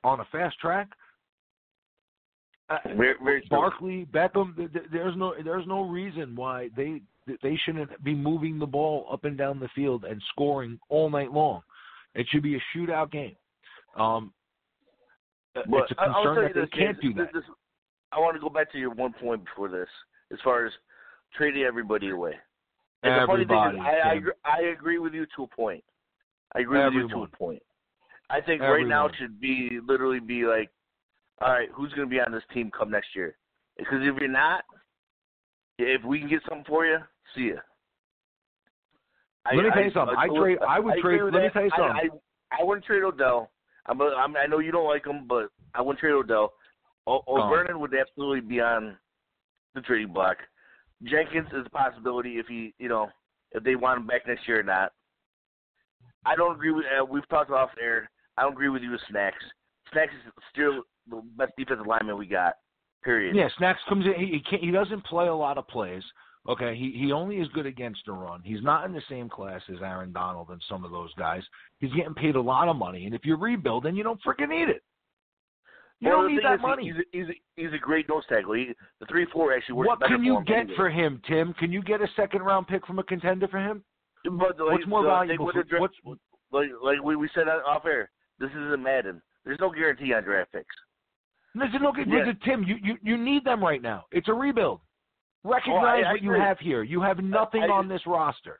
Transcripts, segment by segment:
on a fast track. Very Barkley, Beckham. There's no reason why they shouldn't be moving the ball up and down the field and scoring all night long. It should be a shootout game. It's a concern that they can't do that. I want to go back to your one point before this, as far as trading everybody away. And the funny thing is, I agree with you to a point. I think right now it should literally be like, all right, who's going to be on this team come next year? Because if you're not, if we can get something for you, see ya. Let me tell you something. I would trade. Let me tell you something. I wouldn't trade Odell. I know you don't like him, but I wouldn't trade Odell. Vernon would absolutely be on the trading block. Jenkins is a possibility if they want him back next year or not. I don't agree with. We've talked off air. I don't agree with you with Snacks. Snacks is still the best defensive lineman we got. Period. Yeah, Snacks comes in. He doesn't play a lot of plays. Okay, he only is good against the run. He's not in the same class as Aaron Donald and some of those guys. He's getting paid a lot of money, and if you rebuild, then you don't freaking need it. You don't need that money. He's a great nose tackle. The 3-4 actually works. What can you get for him, Tim? Can you get a second-round pick from a contender for him? But what's more valuable? Like we said off air, this isn't Madden. There's no guarantee on draft picks. Listen, Tim, you need them right now. It's a rebuild. Recognize what you have here. You have nothing on this roster.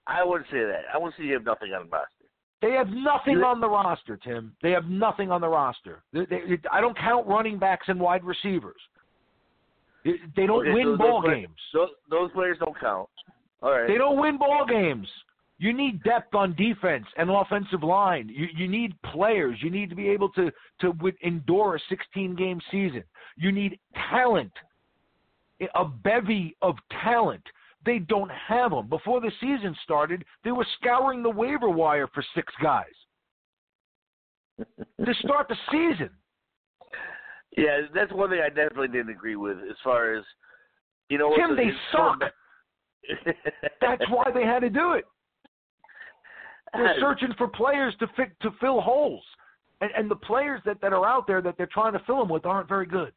I wouldn't say that. I wouldn't say you have nothing on the roster. They have nothing on the roster, Tim. They have nothing on the roster. I don't count running backs and wide receivers. They don't win ball games. Those players don't count. All right. They don't win ball games. You need depth on defense and offensive line. You need players. You need to be able to endure a 16-game season. You need talent, a bevy of talent. They don't have them. Before the season started, they were scouring the waiver wire for 6 guys to start the season. Yeah, that's one thing I definitely didn't agree with as far as, Tim, they suck. That's why they had to do it. They're searching for players to fill holes. And the players that are out there that they're trying to fill them with aren't very good.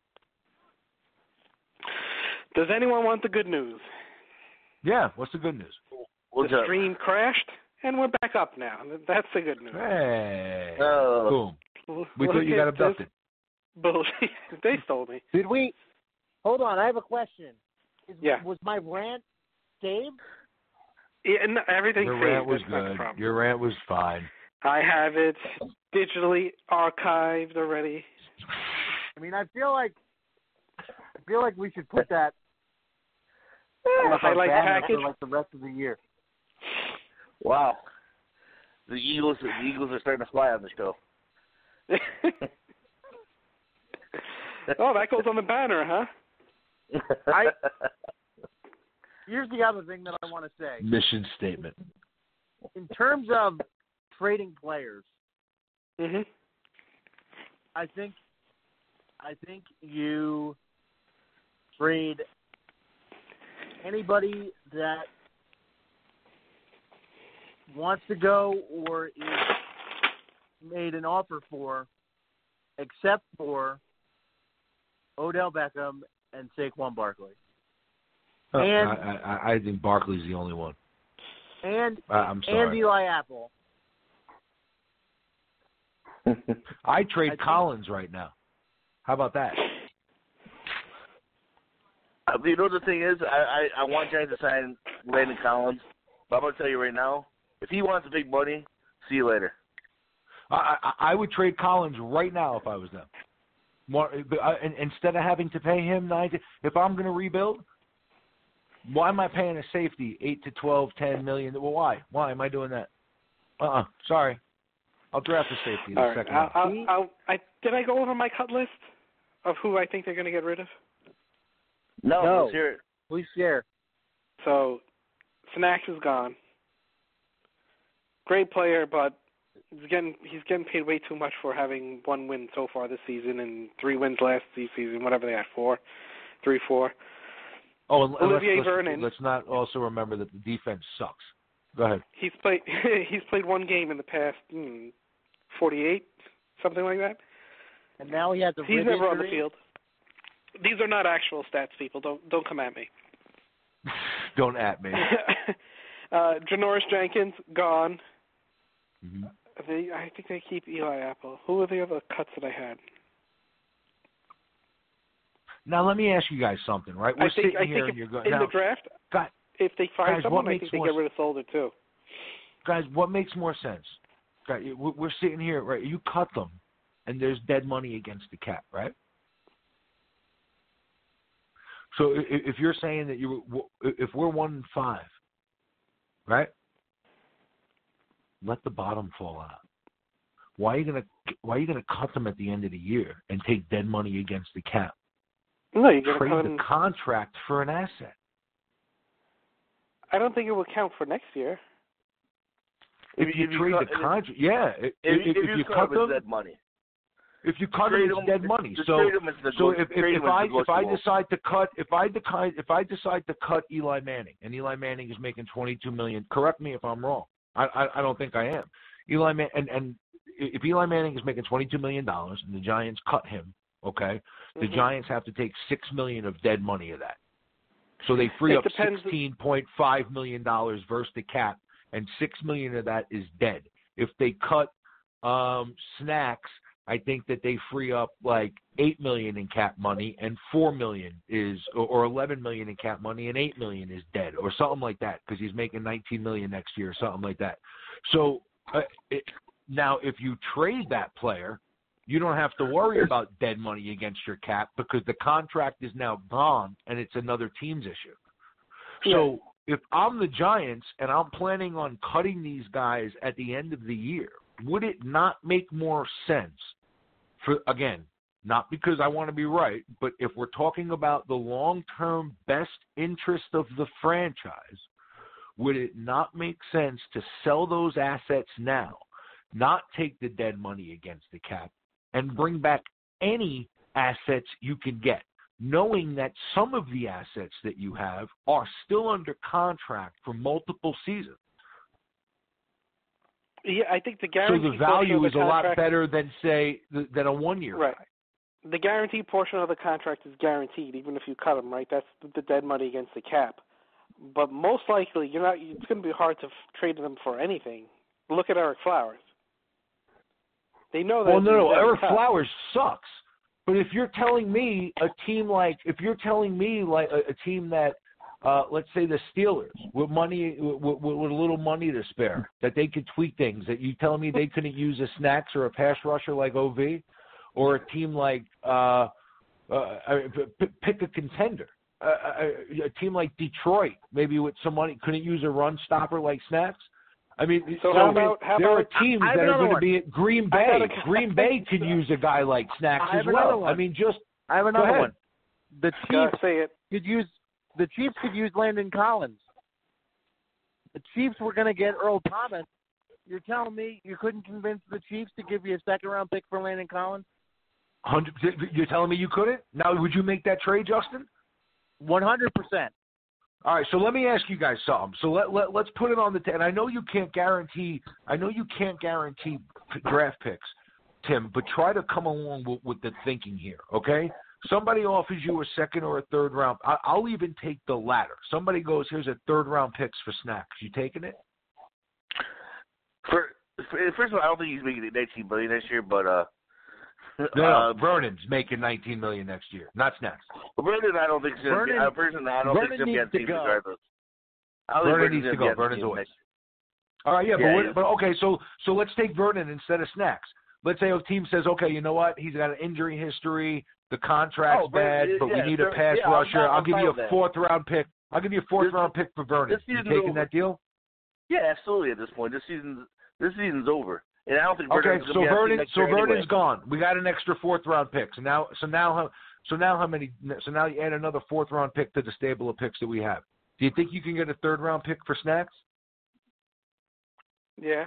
Does anyone want the good news? Yeah, what's the good news? The stream crashed, and we're back up now. That's the good news. Hey. Boom. We thought you got abducted. Bullshit. They stole me. Did we? Hold on, I have a question. Was my rant saved? Yeah, no, everything's saved. Your rant was good. Your rant was fine. I have it digitally archived already. I mean, I feel like we should put that highlight package for like the rest of the year. Wow, the Eagles are starting to fly on the show. Oh, that goes on the banner, huh? Here's the other thing that I want to say. Mission statement. In terms of trading players, I think you trade anybody that wants to go or is made an offer for, except for Odell Beckham and Saquon Barkley. I think Barkley's the only one. And I'm sorry. And Eli Apple. I trade Collins right now. How about that? You know, the thing is, I want Giants to sign Landon Collins, but I'm going to tell you right now, if he wants big money, see you later. I would trade Collins right now if I was them. Instead of having to pay him $90, if I'm going to rebuild, why am I paying a safety $8 to 12, $10 million? Well, why? Why am I doing that? Sorry. I'll draft a safety in the second round. Did I go over my cut list of who I think they're going to get rid of? No. Let's hear it. Please share. So, Snacks is gone. Great player, but he's getting paid way too much for having 1 win so far this season and 3 wins last season, whatever they had, 3, 4. Oh, and Olivier Vernon. Let's not also remember that the defense sucks. Go ahead. He's played 1 game in the past 48, something like that. and now he has a He's rib never on the injury. field. These are not actual stats, people. Don't come at me. Don't at me. Janoris Jenkins, gone. Mm-hmm. I think they keep Eli Apple. Who are the other cuts that I had? Now, let me ask you guys something, right? We're sitting here and you're going... In now, the draft, guys, if they find someone, I makes think they more get rid of Solder, too. Guys, what makes more sense? Guys, we're sitting here, right? You cut them, and there's dead money against the cap, right? So if you're saying that if we're 1-5, right? Let the bottom fall out. Why are you gonna cut them at the end of the year and take dead money against the cap? No, you're going to trade the contract for an asset. I don't think it would count for next year. If you trade the contract, yeah. If you cut them, dead money. If you cut them, it's dead money. So if I decide to cut Eli Manning, and Eli Manning is making $22 million, correct me if I'm wrong. I don't think I am. And if Eli Manning is making $22 million and the Giants cut him, okay, the Giants have to take $6 million of dead money of that. So they free up $16.5 million versus the cap, and $6 million of that is dead. If they cut Snacks, I think that they free up like $8 million in cap money, and $4 million or $11 million in cap money, and $8 million is dead, or something like that, because he's making $19 million next year, or something like that. So now, if you trade that player, you don't have to worry about dead money against your cap, because the contract is now gone and it's another team's issue. So if I'm the Giants and I'm planning on cutting these guys at the end of the year, would it not make more sense for, again, not because I want to be right, but if we're talking about the long-term best interest of the franchise, would it not make sense to sell those assets now, not take the dead money against the cap, and bring back any assets you can get, knowing that some of the assets that you have are still under contract for multiple seasons? Yeah, I think the guarantee. So the value is a lot better than, say, than a one-year right. guy. The guarantee portion of the contract is guaranteed, even if you cut him. Right, that's the dead money against the cap. But most likely, you're not. It's going to be hard to trade them for anything. Look at Eric Flowers. They know that. Well, no, Eric Flowers sucks. But if you're telling me a team like a team that, let's say the Steelers, with a little money to spare, that they could tweak things, that you telling me they couldn't use a Snacks or a pass rusher like OV, or a team like pick a contender, a team like Detroit, maybe with some money, couldn't use a run stopper like Snacks. I mean, so there are teams that are going to be at Green Bay. Green Bay could use a guy like Snacks as well. I mean, I have another one. The Chiefs could use Landon Collins. The Chiefs were going to get Earl Thomas. You're telling me you couldn't convince the Chiefs to give you a second-round pick for Landon Collins? You're telling me you couldn't? Now, would you make that trade, Justin? 100%. All right, so let me ask you guys something. So let's put it on the table. And I know you can't guarantee draft picks, Tim, but try to come along with the thinking here, okay? Somebody offers you a second or a third round. I'll even take the latter. Somebody goes, here's a third round picks for Snacks. You taking it? First of all, I don't think he's making $19 million next year, but no, Vernon's making $19 million next year, not Snacks. Vernon, I don't think so. I don't think he'll be on team regardless. Vernon needs to go. Vernon's away. All right, but okay, so let's take Vernon instead of Snacks. Let's say a team says, okay, you know what? He's got an injury history. The contract's bad, but we need a pass rusher. I'll give you a fourth-round pick. I'll give you a fourth-round pick for Vernon. You taking that deal? Yeah, absolutely. At this point, this season's over, and I don't think. Vernon's gone. We got an extra fourth-round pick. So now you add another fourth-round pick to the stable of picks that we have. Do you think you can get a third-round pick for Snacks? Yeah.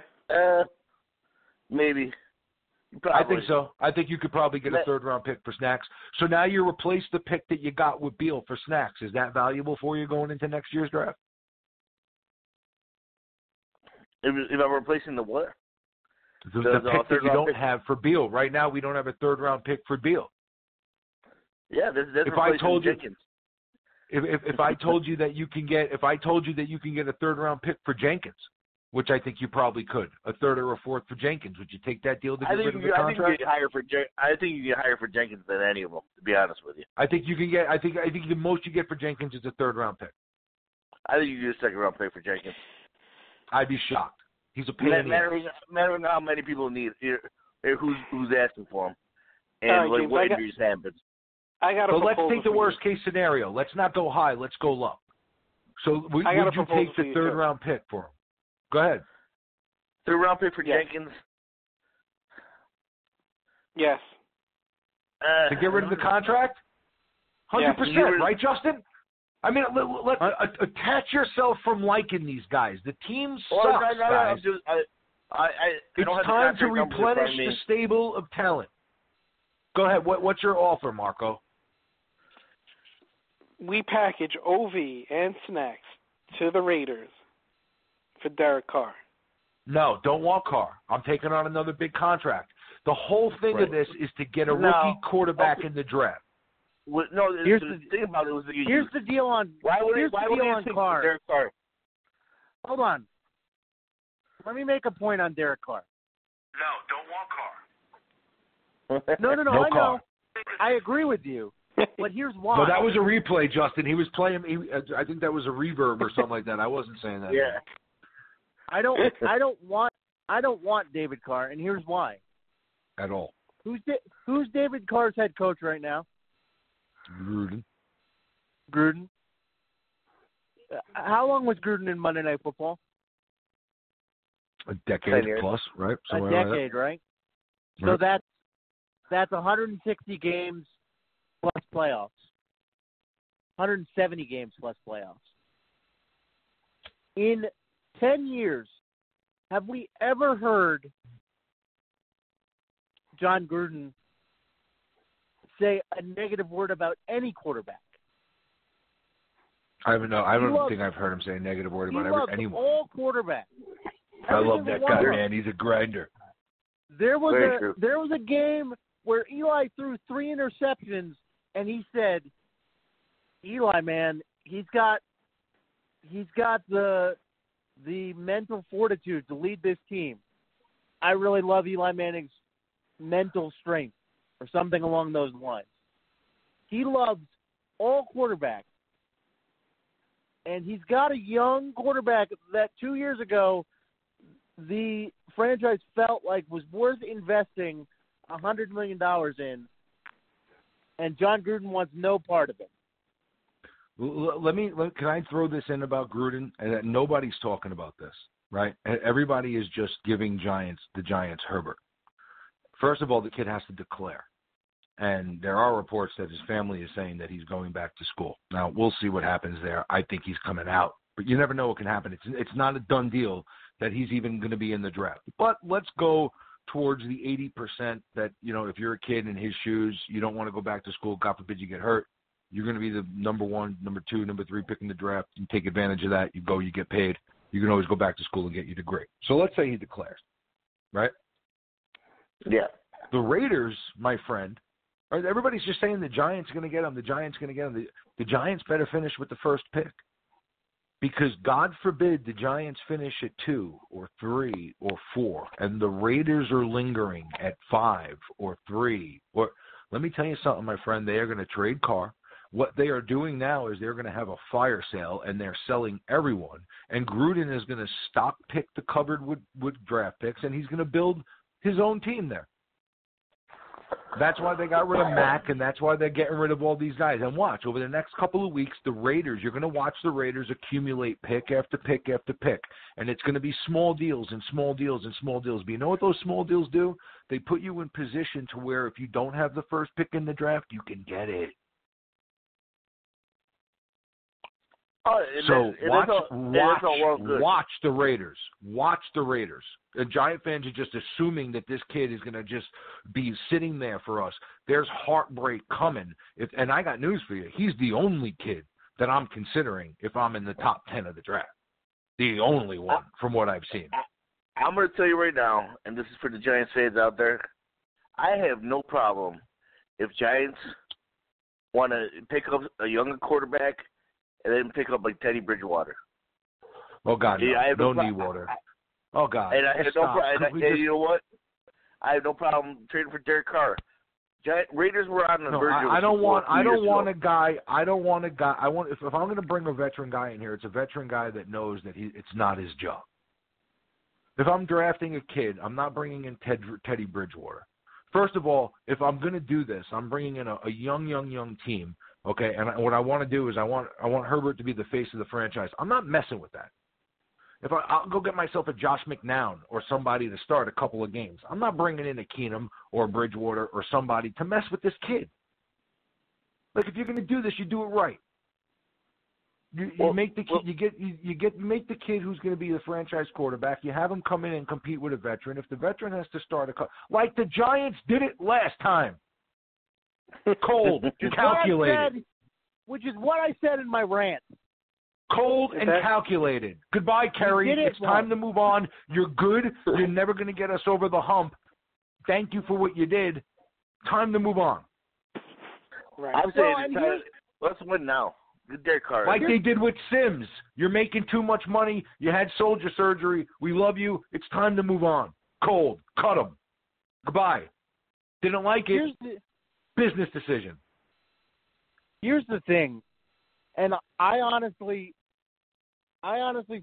Maybe. I think so. I think you could probably get a third-round pick for Snacks. So now you replace the pick that you got with Beal for Snacks. Is that valuable for you going into next year's draft? If I'm replacing the what? The pick that you don't have for Beal. Right now, we don't have a third-round pick for Beal. Yeah, that's if I told you, Jenkins. If I told you that you can get a third-round pick for Jenkins, which I think you probably could, a third or a fourth for Jenkins, would you take that deal to get rid of the contract? I think you get higher for Jenkins than any of them, to be honest with you. I think the most you get for Jenkins is a third-round pick. I think you get a second-round pick for Jenkins. I'd be shocked. He's a pain in the ass. Matter how many people need who's asking for him, and right, James, what injuries happen. So let's take the worst-case scenario. Let's not go high. Let's go low. So would you take the third-round pick for him? Go ahead. Third-round pick for Jenkins? Yes. To get rid of the contract? 100%, right, Justin? I mean, let's attach yourself from liking these guys. The team sucks, guys. It's time to replenish the stable of talent. Go ahead. What's your offer, Marco? We package OV and snacks to the Raiders for Derek Carr. No, don't want Carr. I'm taking on another big contract. The whole thing of this is to get a rookie quarterback in the draft. Well, no, here's the thing about it. Here's the deal on Carr. Derek Carr? Hold on. Let me make a point on Derek Carr. No, don't want Carr. No, No I Carr. know. I agree with you. But here's why. No, that was a replay, Justin. He was playing. I think that was a reverb or something like that. I wasn't saying that. Yeah. I don't want David Carr, and here's why. At all. Who's David Carr's head coach right now? Gruden. How long was Gruden in Monday Night Football? A decade plus, right? Somewhere a decade, right? So that's 160 games plus playoffs. 170 games plus playoffs. In 10 years, have we ever heard John Gruden say a negative word about any quarterback? I don't think I've heard him say a negative word about anyone. All quarterbacks. I love that guy, man. He's a grinder. There was a game where Eli threw 3 interceptions, and he said, "Eli, man, he's got the mental fortitude to lead this team. I really love Eli Manning's mental strength," or something along those lines. He loves all quarterbacks. And he's got a young quarterback that 2 years ago the franchise felt like was worth investing $100 million in, and John Gruden wants no part of it. Can I throw this in about Gruden? And nobody's talking about this, right? Everybody is just giving the Giants Herbert. First of all, the kid has to declare. And there are reports that his family is saying that he's going back to school. Now, we'll see what happens there. I think he's coming out. But you never know what can happen. It's not a done deal that he's even going to be in the draft. But let's go towards the 80% that, if you're a kid in his shoes, you don't want to go back to school. God forbid you get hurt. You're going to be the number 1, number 2, number 3 pick in the draft. You take advantage of that. You go, you get paid. You can always go back to school and get your degree. So let's say he declares, right? Yeah. The Raiders, my friend, everybody's just saying the Giants are going to get him. The Giants are going to get him. The Giants better finish with the first pick. Because God forbid the Giants finish at 2 or 3 or 4, and the Raiders are lingering at 5 or 3. Or let me tell you something, my friend. They are going to trade Carr. What they are doing now is they're going to have a fire sale, and they're selling everyone. And Gruden is going to stock pick the cupboard with draft picks, and he's going to build his own team there. That's why they got rid of Mack, and that's why they're getting rid of all these guys. And watch, over the next couple of weeks, the Raiders, you're going to watch the Raiders accumulate pick after pick after pick. And it's going to be small deals and small deals and small deals. But you know what those small deals do? They put you in position to where if you don't have the first pick in the draft, you can get it. So watch the Raiders. Watch the Raiders. And Giant fans are just assuming that this kid is going to just be sitting there for us. There's heartbreak coming. And I got news for you. He's the only kid that I'm considering if I'm in the top 10 of the draft. The only one from what I've seen. I'm going to tell you right now, and this is for the Giants fans out there, I have no problem if Giants want to pick up a younger quarterback and then pick up like Teddy Bridgewater. Oh, God, no. Yeah, I have no no knee water. Oh, God. And I have no problem. And you know what? I have no problem trading for Derek Carr. Raiders were on the verge of I don't want a guy. If I'm going to bring a veteran guy in here, it's a veteran guy that knows that it's not his job. If I'm drafting a kid, I'm not bringing in Teddy Bridgewater. First of all, if I'm going to do this, I'm bringing in a young team. Okay, and what I want to do is I want Herbert to be the face of the franchise. I'm not messing with that. If I'll go get myself a Josh McNown or somebody to start a couple of games. I'm not bringing in a Keenum or a Bridgewater or somebody to mess with this kid. Like, if you're going to do this, you do it right. You make the kid, you make the kid who's going to be the franchise quarterback. You have him come in and compete with a veteran. If the veteran has to start like the Giants did it last time, cold, calculated, which is what I said in my rant. Cold and calculated. Goodbye, Kerry. It's time to move on. You're good. You're never going to get us over the hump. Thank you for what you did. Time to move on. Right. I'm saying let's win now. Good Derek Carr. Like they did with Sims. You're making too much money. You had soldier surgery. We love you. It's time to move on. Cold. Cut him. Goodbye. Didn't like it. Business decision. Here's the thing, and I honestly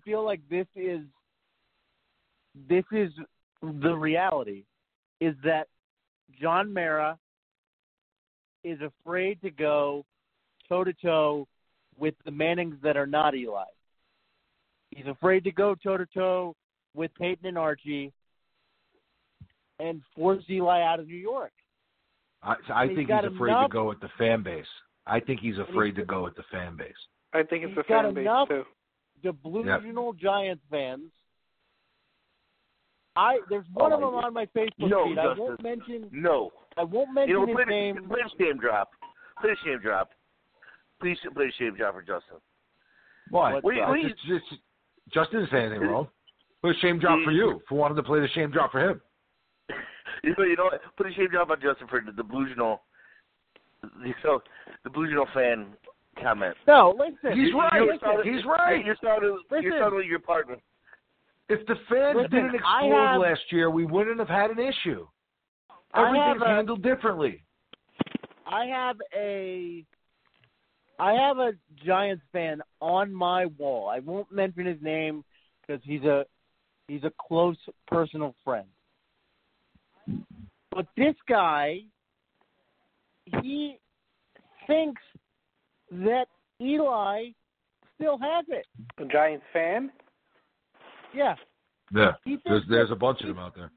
feel like this is the reality, is that John Mara is afraid to go toe-to-toe with the Mannings that are not Eli. He's afraid to go toe-to-toe with Peyton and Archie and force Eli out of New York. I think he's afraid to go with the fan base. I think he's afraid to go with the fan base. I think it's the fan base, too. Delusional Giants fans. There's one of them on my Facebook feed. I won't mention his name. Play the shame drop. Play the shame drop. Please play the shame drop for Justin. Why? Justin didn't say anything wrong. Play the shame drop for you, for wanting to play the shame drop for him. You know what? Put a shame drop on Justin for the delusional fan comment. No, listen. He's right. He's right. You're starting with your partner. If the fans didn't explode last year, we wouldn't have had an issue. Everything's handled differently. I have a Giants fan on my wall. I won't mention his name because he's a close personal friend. But this guy, he thinks that Eli still has it. A Giants fan? Yeah. Yeah. There's a bunch of them out there.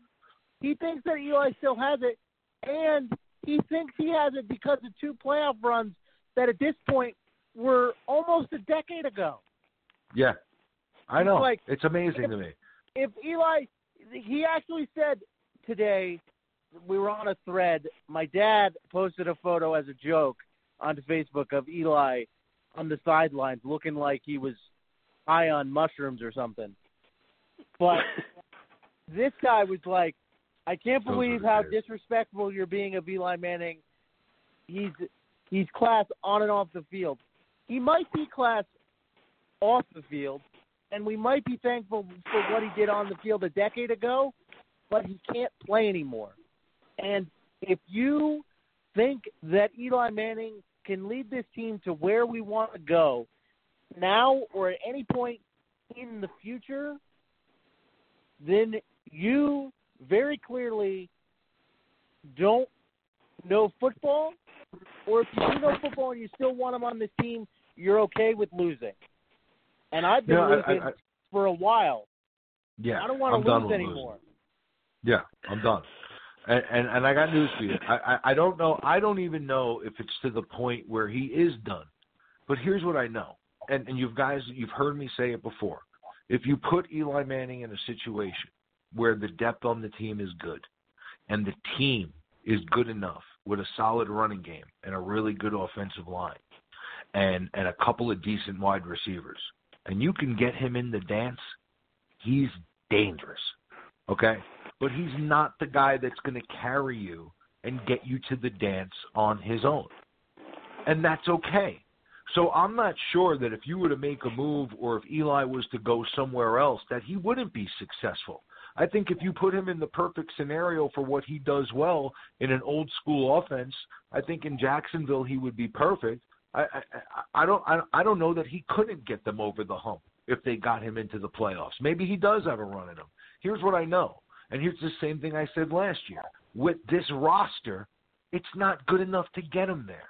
He thinks that Eli still has it, and he thinks he has it because of 2 playoff runs that at this point were almost a decade ago. Yeah. I know. Like, it's amazing to me. If Eli, he actually said today, we were on a thread, my dad posted a photo as a joke onto Facebook of Eli on the sidelines looking like he was high on mushrooms or something. But this guy was like, I can't believe how disrespectful you're being of Eli Manning. He's class on and off the field. He might be class off the field, and we might be thankful for what he did on the field a decade ago, but he can't play anymore. And if you think that Eli Manning can lead this team to where we want to go now or at any point in the future, then you very clearly don't know football, or if you do know football and you still want him on this team, you're okay with losing. And I've been losing for a while. Yeah, I don't want to lose anymore. Yeah, I'm done. And I got news for you. I don't know. I don't even know if it's to the point where he is done. But here's what I know. And you've heard me say it before. If you put Eli Manning in a situation where the depth on the team is good and the team is good enough with a solid running game and a really good offensive line and a couple of decent wide receivers, and you can get him in the dance, he's dangerous. okay? But he's not the guy that's going to carry you and get you to the dance on his own. And that's okay. So I'm not sure that if you were to make a move or if Eli was to go somewhere else, that he wouldn't be successful. I think if you put him in the perfect scenario for what he does well in an old school offense, I think in Jacksonville he would be perfect. I don't know that he couldn't get them over the hump if they got him into the playoffs. Maybe he does have a run in him. Here's what I know, and here's the same thing I said last year. With this roster, it's not good enough to get him there.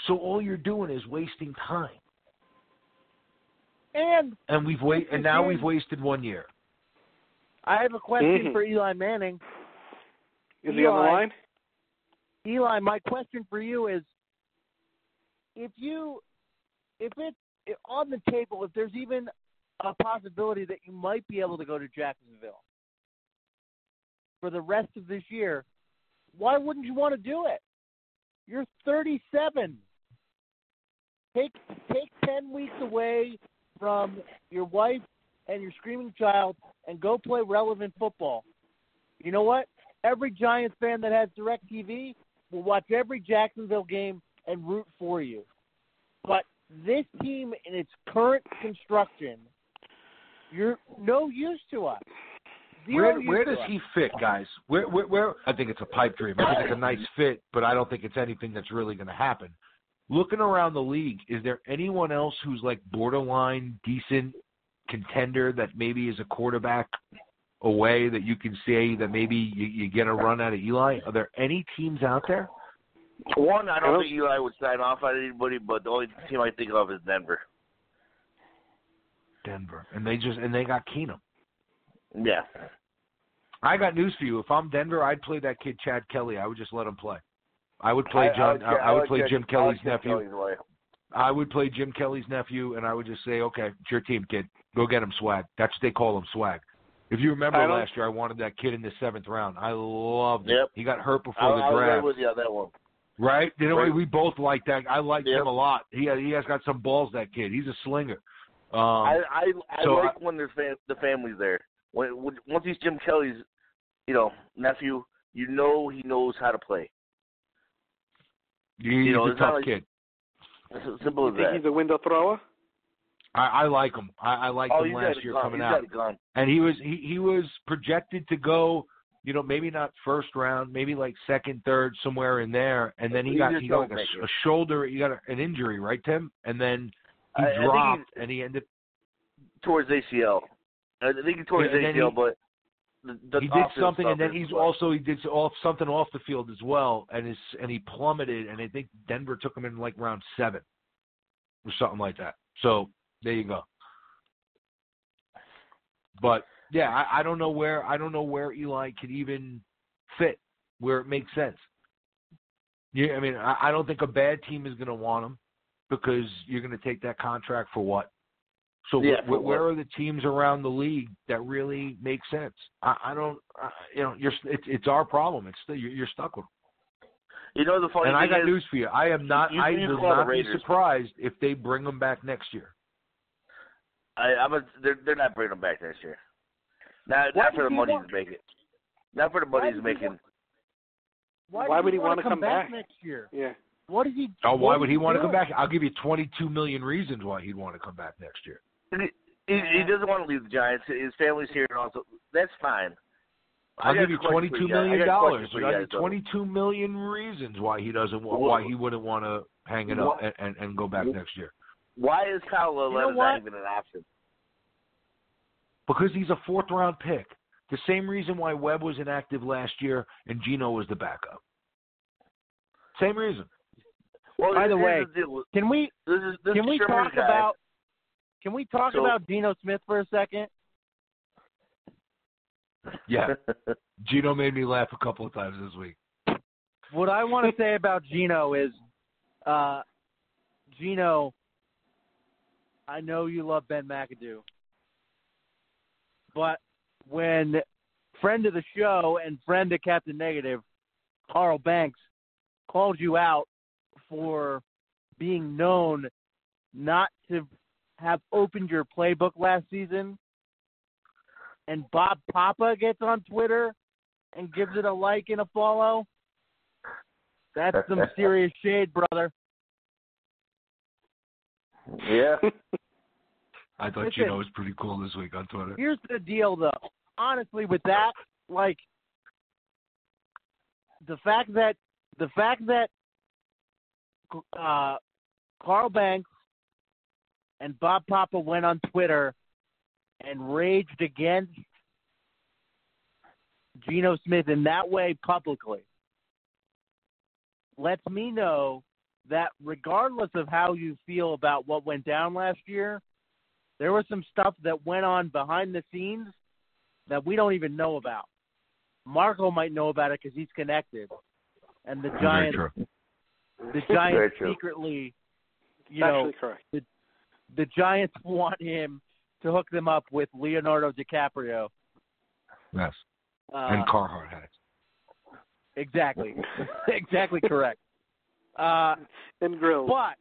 So all you're doing is wasting time. And we've now we've wasted 1 year. I have a question for Eli Manning. Is he on the line? Eli, my question for you is, if it's on the table, if there's even a possibility that you might be able to go to Jacksonville for the rest of this year, why wouldn't you want to do it? You're 37. Take 10 weeks away from your wife and your screaming child and go play relevant football. You know what? Every Giants fan that has DirecTV will watch every Jacksonville game and root for you. But this team in its current construction, you're no use to us. Where does he fit, guys? Where? I think it's a pipe dream. I think it's a nice fit, but I don't think it's anything that's really going to happen. Looking around the league, is there anyone else who's like borderline decent contender that maybe is a quarterback away that you can say that maybe you get a run out of Eli? Are there any teams out there? One, I don't think Eli would sign off on anybody, but the only team I think of is Denver. And they got Keenum. Yeah. I got news for you. If I'm Denver, I'd play that kid Chad Kelly. I would just let him play. I would play I would play Jim Kelly's nephew. I would play Jim Kelly's nephew, and I would just say, okay, it's your team, kid. Go get him, swag. That's what they call him, swag. If you remember last year, I wanted that kid in the 7th round. I loved it. He got hurt before the draft. I was with you on that one. Right? You know, we both like that. I liked him a lot. He has got some balls, that kid. He's a slinger. I like when there's the family's there. Once he's Jim Kelly's, nephew, he knows how to play. He's a tough kid. It's as simple as that. You think he's a window thrower? I like him. I liked him last year coming out. And he was projected to go, maybe not first round, maybe like second, third, somewhere in there. And then he got like a shoulder. He got an injury, right, Tim? And then he dropped, and he ended towards ACL. I think he tore his ACL, but he did something, and then he did something off the field as well, and he plummeted, and I think Denver took him in like round 7 or something like that. So there you go. But yeah, I don't know where Eli could even fit where it makes sense. Yeah, I mean, I don't think a bad team is going to want him because you're going to take that contract for what? So where are the teams around the league that really make sense? I don't. It's our problem. You're stuck with them. The funny thing I got news for you. I am not. I will not be surprised if they bring them back next year. They're not bringing them back next year. Not for the money he's making. Not for the money he's making. Why would he want to come back next year? Yeah. What is he? Oh, why would he want to come back? I'll give you 22 million reasons why he'd want to come back next year. He doesn't want to leave the Giants. His family's here, and also that's fine. I'll give you $22 million. I'll give you 22 million reasons why he doesn't. Why he wouldn't want to hang it up and go back next year. Why is Kyle Leonard not even an option? Because he's a 4th round pick. The same reason why Webb was inactive last year and Geno was the backup. Same reason. Well, by the way, can we talk about Geno Smith for a second? Yeah. Geno made me laugh a couple of times this week. What I want to say about Geno is, Geno, I know you love Ben McAdoo, but when friend of the show and friend of Captain Negative, Carl Banks, called you out for being known not to have opened your playbook last season and Bob Papa gets on Twitter and gives it a like and a follow, that's some serious shade, brother. Yeah. I thought Gino was pretty cool this week on Twitter. Here's the deal, though. Honestly, with that, like, the fact that Carl Banks and Bob Papa went on Twitter and raged against Geno Smith in that way publicly lets me know that regardless of how you feel about what went down last year, there was some stuff that went on behind the scenes that we don't even know about. Marco might know about it because he's connected, and the Giants secretly, the Giants want him to hook them up with Leonardo DiCaprio. Yes, and Carhartt hats. Exactly, exactly correct. And grills. But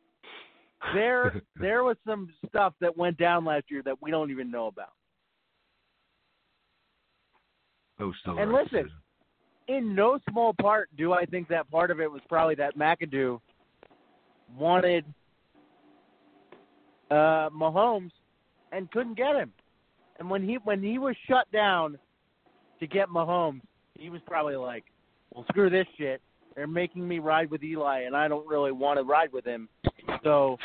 there was some stuff that went down last year that we don't even know about. And listen, in no small part do I think that part of it was probably that McAdoo wanted Mahomes and couldn't get him. And when he was shut down to get Mahomes, he was probably like, well, screw this shit. They're making me ride with Eli, and I don't really want to ride with him. So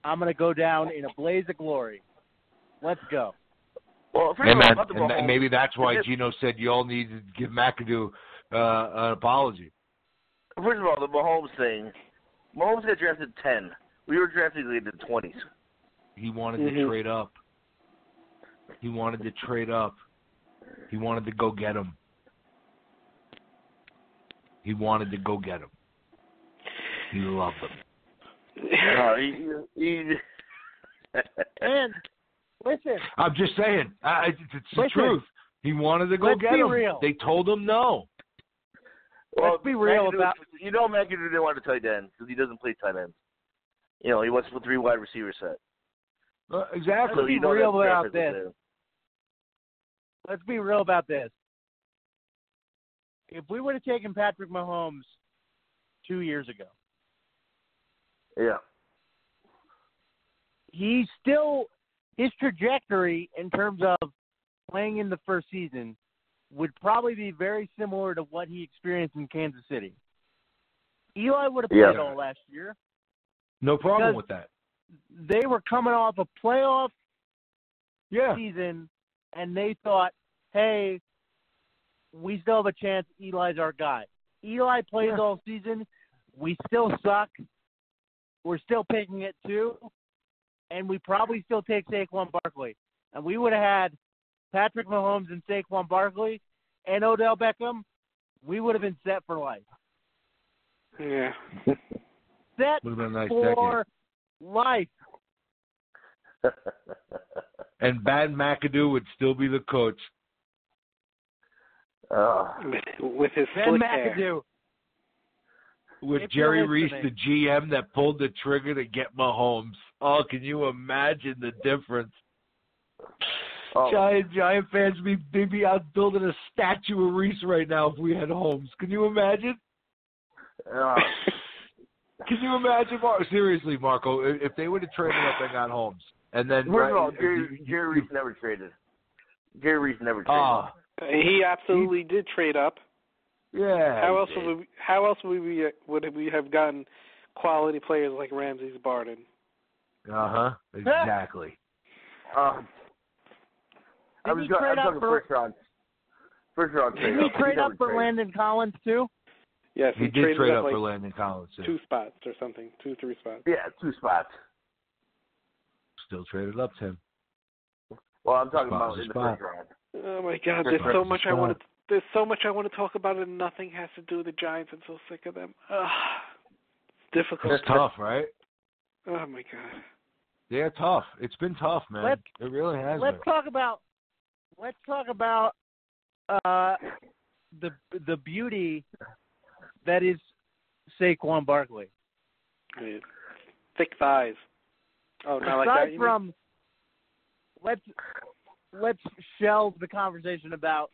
I'm going to go down in a blaze of glory. Let's go. Well, and maybe that's why Gino said you all need to give McAdoo an apology. First of all, the Mahomes thing, Mahomes got drafted 10. We were drafting in the 20s. He wanted to trade up. He wanted to trade up. He wanted to go get him. He wanted to go get him. He loved him. And listen, I'm just saying, it's the truth. He wanted to go get him. Real. They told him no. Well, let's be real about. McAdoo didn't want to tight end because he doesn't play tight ends. He wants a 3 wide receiver set. Exactly. Let's be real about this. Let's be real about this. If we would have taken Patrick Mahomes 2 years ago, his trajectory in terms of playing in the first season would probably be very similar to what he experienced in Kansas City. Eli would have played all last year. No problem with that. They were coming off a playoff season, and they thought, hey, we still have a chance. Eli's our guy. Eli plays all season. We still suck. We're still picking it too. And we probably still take Saquon Barkley. And we would have had Patrick Mahomes and Saquon Barkley and Odell Beckham. We would have been set for life. Yeah. Set nice for life. And Bad McAdoo would still be the coach. With his Ben slick McAdoo. hair. With Jerry Reese, the GM that pulled the trigger to get Mahomes. Oh, can you imagine the difference? Giant fans, they'd be out building a statue of Reese right now if we had Holmes. Can you imagine? Can you imagine, seriously, Marco, if they would have traded up and got Holmes, and then Jerry Reese never traded. Jerry Reese never traded. He absolutely did trade up. Yeah. How else would we have gotten quality players like Ramses Barden? Exactly. I was talking first round. First round trade. Did he trade up for Landon Collins too? Yes, he did trade up like for Landon Collins too. 2 spots or something, 2-3 spots. Yeah, 2 spots. Still traded up, Tim. Well, I'm talking about in the first round. Oh my God! There's so much I want to talk about, and nothing has to do with the Giants. I'm so sick of them. It's difficult. It's tough, right? Oh my God. Yeah, tough. It's been tough, man. It really has. Let's talk about the beauty that is Saquon Barkley. Thick thighs. Oh, not like that. let's shelve the conversation about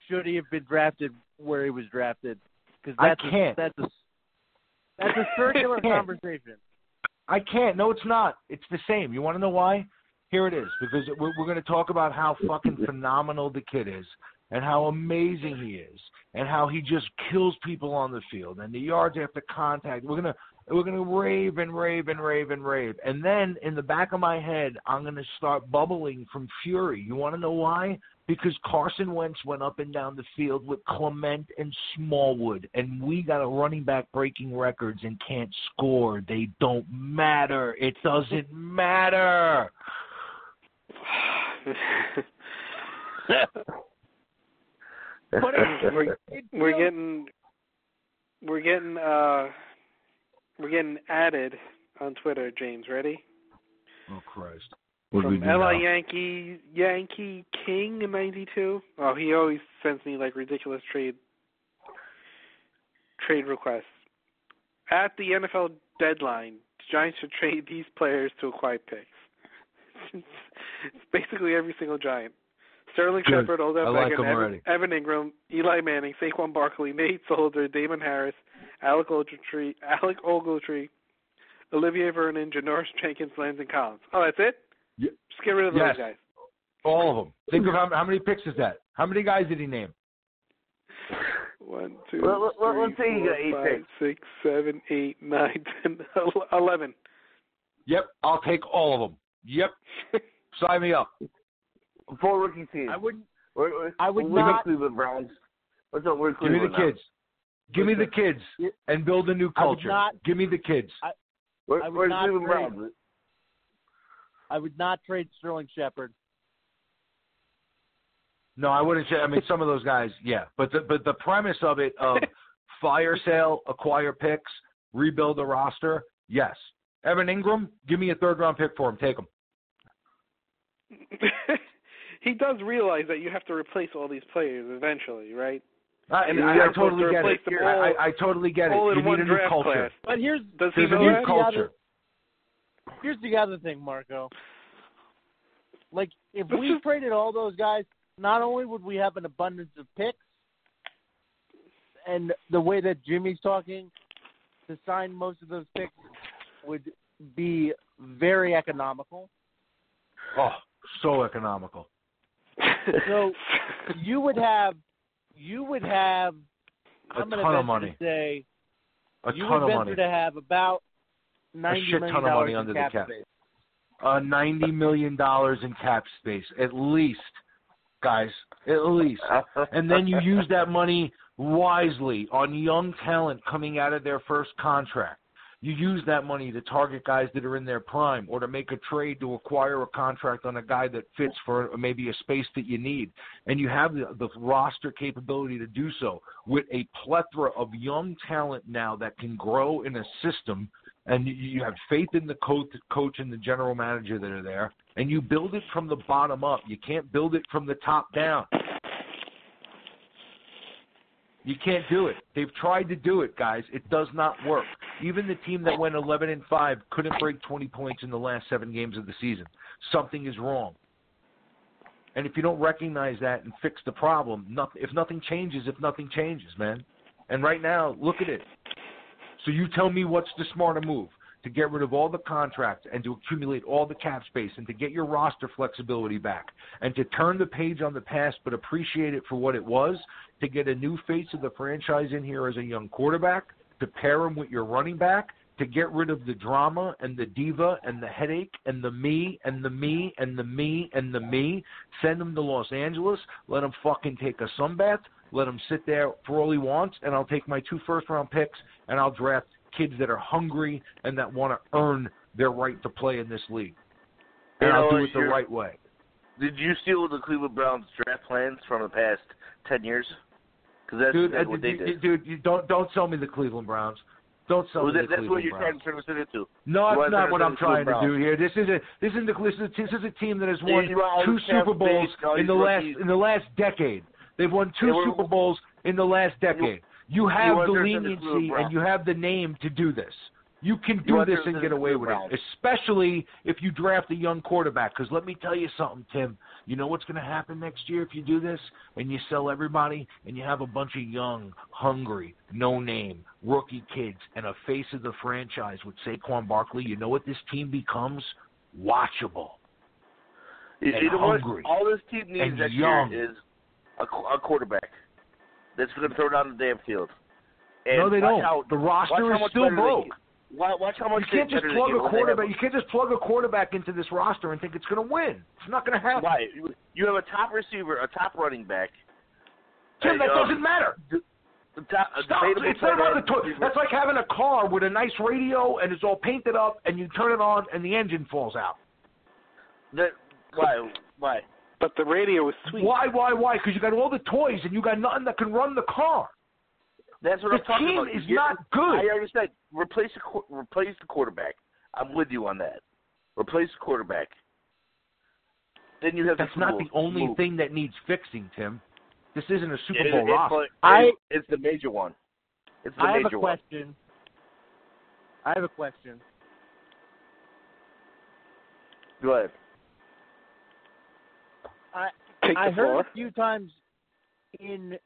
should he have been drafted where he was drafted, because that's a circular conversation. I can't. No, it's not. It's the same. You want to know why? Here it is. Because we're going to talk about how fucking phenomenal the kid is, and how amazing he is, and how he just kills people on the field, and the yards after contact. We're gonna rave and rave and rave and rave, and then in the back of my head, I'm gonna start bubbling from fury. You want to know why? Because Carson Wentz went up and down the field with Clement and Smallwood, and we got a running back breaking records and can't score. They don't matter. It doesn't matter. We're getting added on Twitter, James. Ready? Oh Christ! From LA Yankee King in '92. Oh, he always sends me like ridiculous trade requests. At the NFL deadline, the Giants should trade these players to acquire picks. It's basically every single Giant. Sterling Shepard, Odell Beckham, Evan Ingram, Eli Manning, Saquon Barkley, Nate Solder, Damon Harris, Alec Ogletree, Olivier Vernon, Janoris Jenkins, Landon Collins. Oh, that's it? Yeah. Just get rid of those guys. All of them. Think of how many picks is that? How many guys did he name? 1, 2, let's say you got 8 5, 6, 7, 8, 9, 10, 11. Yep, I'll take all of them. Yep. Sign me up. Full rookie team. I would we're not. Cleveland Browns. What's up? We're Give me the kids. Give me the kids and build a new culture. Give me the kids. We're Cleveland Browns. I would not trade Sterling Shepard. No, I wouldn't say. I mean, some of those guys, yeah. But the premise of it, of fire sale, acquire picks, rebuild the roster, yes. Evan Ingram, give me a third-round pick for him. Take him. He does realize that you have to replace all these players eventually, right? I totally get it. I totally get it. You need a new culture. Class. But here's a new culture. Here's the other thing, Marco. Like, if we traded all those guys, not only would we have an abundance of picks, and the way that Jimmy's talking, to sign most of those picks would be very economical. Oh, so economical. So you would have a ton of money. Say, a you ton would of money. To have about $90 million ton of money under the cap. $90 million in cap space, at least, guys, at least. And then you use that money wisely on young talent coming out of their first contract. You use that money to target guys that are in their prime, or to make a trade to acquire a contract on a guy that fits for maybe a space that you need. And you have the roster capability to do so with a plethora of young talent now that can grow in a system, and you have faith in the coach and the general manager that are there, and you build it from the bottom up. You can't build it from the top down. You can't do it. They've tried to do it, guys. It does not work. Even the team that went 11-5 couldn't break 20 points in the last 7 games of the season. Something is wrong. And if you don't recognize that and fix the problem, if nothing changes, man. And right now, look at it. So you tell me what's the smarter move: to get rid of all the contracts and to accumulate all the cap space and to get your roster flexibility back and to turn the page on the past but appreciate it for what it was, to get a new face of the franchise in here as a young quarterback, to pair him with your running back, to get rid of the drama and the diva and the headache and the me and the me and the me and the me. Send him to Los Angeles. Let him fucking take a sunbath. Let him sit there for all he wants, and I'll take my 2 first-round picks, and I'll draft kids that are hungry and that want to earn their right to play in this league. And I'll do it the right way. Did you steal the Cleveland Browns draft plans from the past 10 years? Because that's what they did. Dude, don't sell me the Cleveland Browns. Don't sell me the Cleveland Browns. That's what you're trying to turn us into. No, that's not what I'm trying to do here. This is a team that has won 2 Super Bowls in the last decade. They've won 2 Super Bowls in the last decade. You have the leniency and you have the name to do this. You can do this and get away with it, especially if you draft a young quarterback. Because let me tell you something, Tim. You know what's going to happen next year if you do this and you sell everybody and you have a bunch of young, hungry, no-name, rookie kids and a face of the franchise with Saquon Barkley? You know what this team becomes? Watchable. You know hungry. What? All this team needs next year is a quarterback that's going to throw down the damn field. And no, they don't. The roster is still broke. Watch how much you can't just plug a quarterback. You can't just plug a quarterback into this roster and think it's going to win. It's not going to happen. Right. You have a top receiver, a top running back. Tim, that doesn't matter. Stop. It's not about the toy. That's like having a car with a nice radio and it's all painted up, and you turn it on and the engine falls out. Why? But the radio is sweet. Why? Because you got all the toys and you got nothing that can run the car. That's what I'm talking about. The team is not good. I understand. Replace the quarterback. I'm with you on that. Replace the quarterback. Then you have. That's not the only thing that needs fixing, Tim. This isn't a Super Bowl roster. It's the major one. It's the I major one. I have a question. Go ahead. I heard a few times in,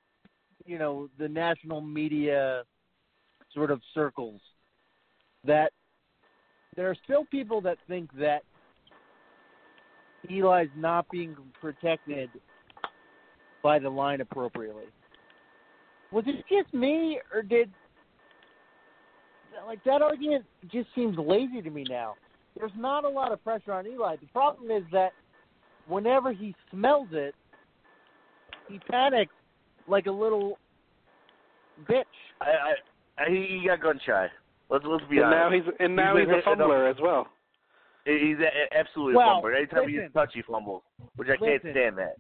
the national media sort of circles that there are still people that think that Eli's not being protected by the line appropriately. Was it just me, or did that argument just seems lazy to me now? There's not a lot of pressure on Eli. The problem is that whenever he smells it, he panics like a little bitch. He got gun shy. Let's be honest. Now he's a fumbler as well. He's absolutely a fumbler. Anytime he's touch, he fumbles, which I can't stand that.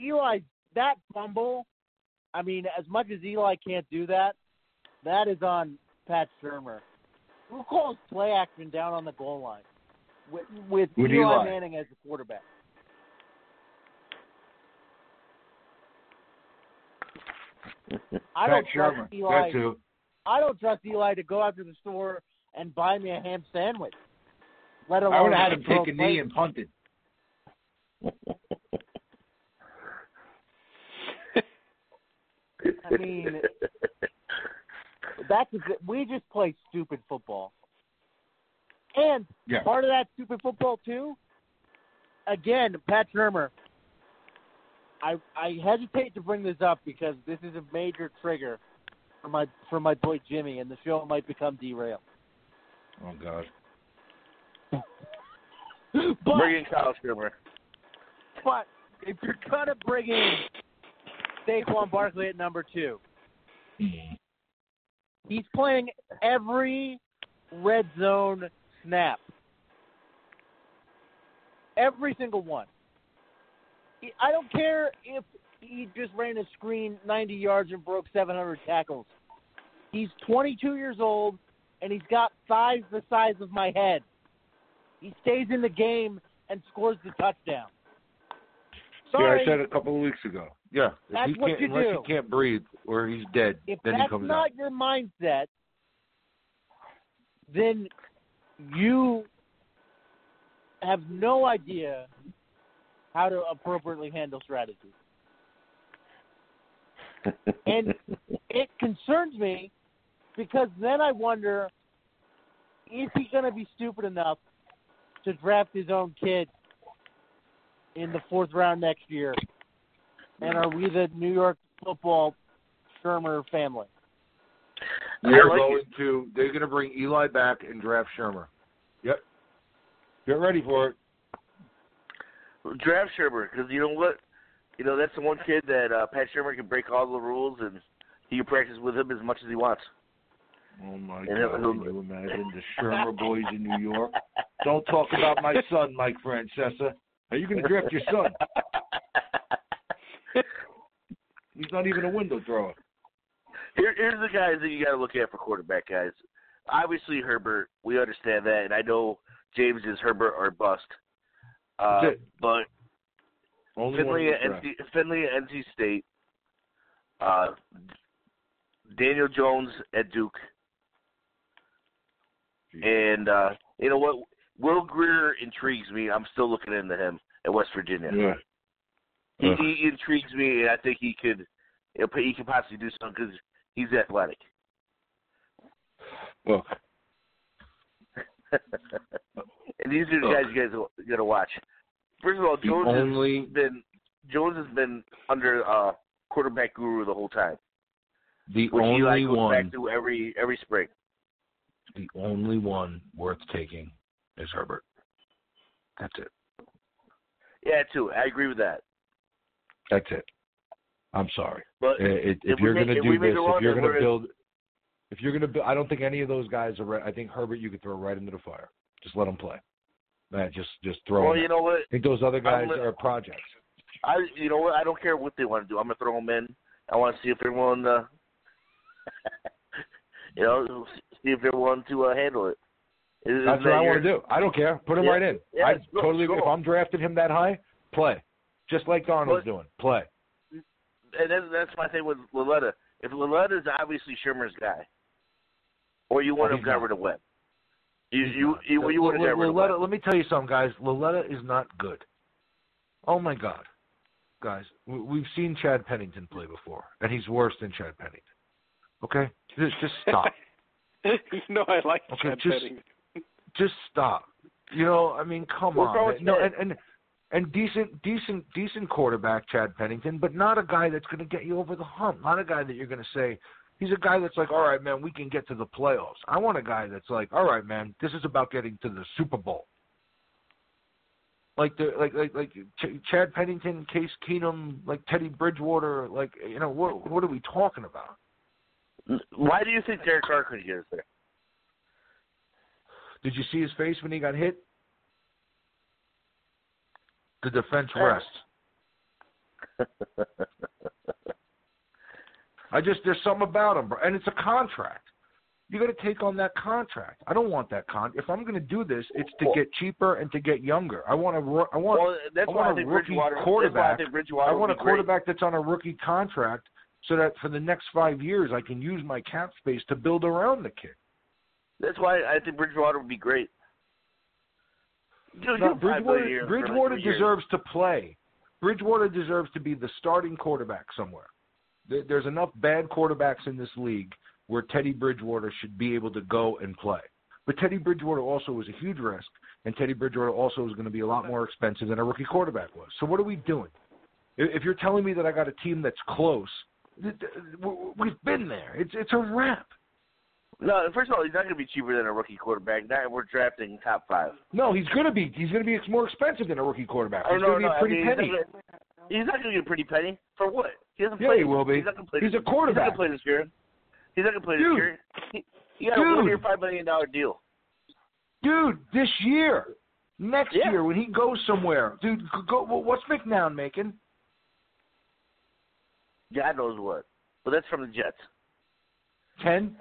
Eli, that fumble, I mean, as much as Eli can't do that, that is on Pat Shurmur. Who calls play action down on the goal line with Eli Manning as the quarterback? I don't trust Eli. I don't trust Eli to go out to the store and buy me a ham sandwich. Let alone I would have had him take a knee and punt it. I mean, we just play stupid football. And part of that stupid football, too, again, Pat Shurmur, I hesitate to bring this up because this is a major trigger for my boy Jimmy, and the show might become derailed. Oh, God. Bring in Kyle Shurmur. But if you're going to bring in Saquon Barkley at number 2, he's playing every red zone snap. Every single one. I don't care if he just ran a screen 90 yards and broke 700 tackles. He's 22 years old, and he's got thighs the size of my head. He stays in the game and scores the touchdown. Sorry. Yeah, I said it a couple of weeks ago. Yeah. That's what you do. Unless he can't breathe or he's dead, then he comes out. If that's not your mindset, then you have no idea how to appropriately handle strategy. And it concerns me because then I wonder, is he going to be stupid enough to draft his own kid in the 4th round next year? And are we the New York football Shurmur family? They're going to bring Eli back and draft Shurmur. Yep. Get ready for it. Draft Shurmur, because you know what? That's the one kid that Pat Shurmur can break all the rules, and he can practice with him as much as he wants. Oh, my God. Can you imagine the Shurmur boys in New York? Don't talk about my son, Mike Francesa. Are you going to draft your son? He's not even a window thrower. Here's the guys that you got to look at for quarterback, guys. Obviously, Herbert. We understand that, and I know James is Herbert or bust. But Finley at NC State, Daniel Jones at Duke, And you know what? Will Greer intrigues me. I'm still looking into him at West Virginia. Yeah. He intrigues me, and I think he could possibly do something because he's athletic. Look. And these are the guys you guys got to watch. First of all, Jones has been under quarterback guru the whole time. The which only he goes one back to every spring. The only one worth taking is Herbert. That's it. Yeah, too. I agree with that. That's it. I'm sorry. But if you're going to do this, if you're going to build, I don't think any of those guys are right. I think Herbert you could throw right into the fire. Just let him play. Just throw him. Well, you know what? I think those other guys are projects. You know what? I don't care what they want to do. I'm going to throw them in. I want to see if they're willing to, see if they're willing to handle it. That's what I want to do. I don't care. Put him right in. Yeah, I totally agree. If I'm drafting him that high, play. Just like Darnold's doing. Play. And that's my thing with Loletta. If Loletta is obviously Shermer's guy, or you want him to get rid of Webb. You want to get rid of Webb. Let me tell you something, guys. Loletta is not good. Oh, my God. Guys, we've seen Chad Pennington play before, and he's worse than Chad Pennington. Okay? Just stop. I like Chad Pennington. Just stop. I mean, come on. No, and decent quarterback, Chad Pennington, but not a guy that's going to get you over the hump. Not a guy that you're going to say, he's a guy that's like, all right, man, we can get to the playoffs. I want a guy that's like, all right, man, this is about getting to the Super Bowl. Like Chad Pennington, Case Keenum, like Teddy Bridgewater, what are we talking about? Why do you think Derek Carr could get us there? Did you see his face when he got hit? The defense rests. There's something about him, bro. And it's a contract. You got to take on that contract. I don't want that If I'm going to do this, it's to get cheaper and to get younger. I want a rookie quarterback. I want a quarterback that's on a rookie contract so that for the next 5 years I can use my cap space to build around the kid. That's why I think Bridgewater would be great. Bridgewater deserves to play. Bridgewater deserves to be the starting quarterback somewhere. There's enough bad quarterbacks in this league where Teddy Bridgewater should be able to go and play. But Teddy Bridgewater also was a huge risk, and Teddy Bridgewater also is going to be a lot more expensive than a rookie quarterback was. So what are we doing? If you're telling me that I got a team that's close, we've been there. It's a wrap. No, first of all, he's not going to be cheaper than a rookie quarterback. Now we're drafting top 5. No, he's going to be more expensive than a rookie quarterback. He's going to be a pretty penny. He's not going to be a pretty penny. For what? He hasn't played. Yeah, he will be. He's a quarterback. He's not going to play this year. He's not going to play this year. He got a 1-year, $5 million deal. Dude, this year. Next year when he goes somewhere. Dude, what's McNown making? God knows what. But that's from the Jets. 10?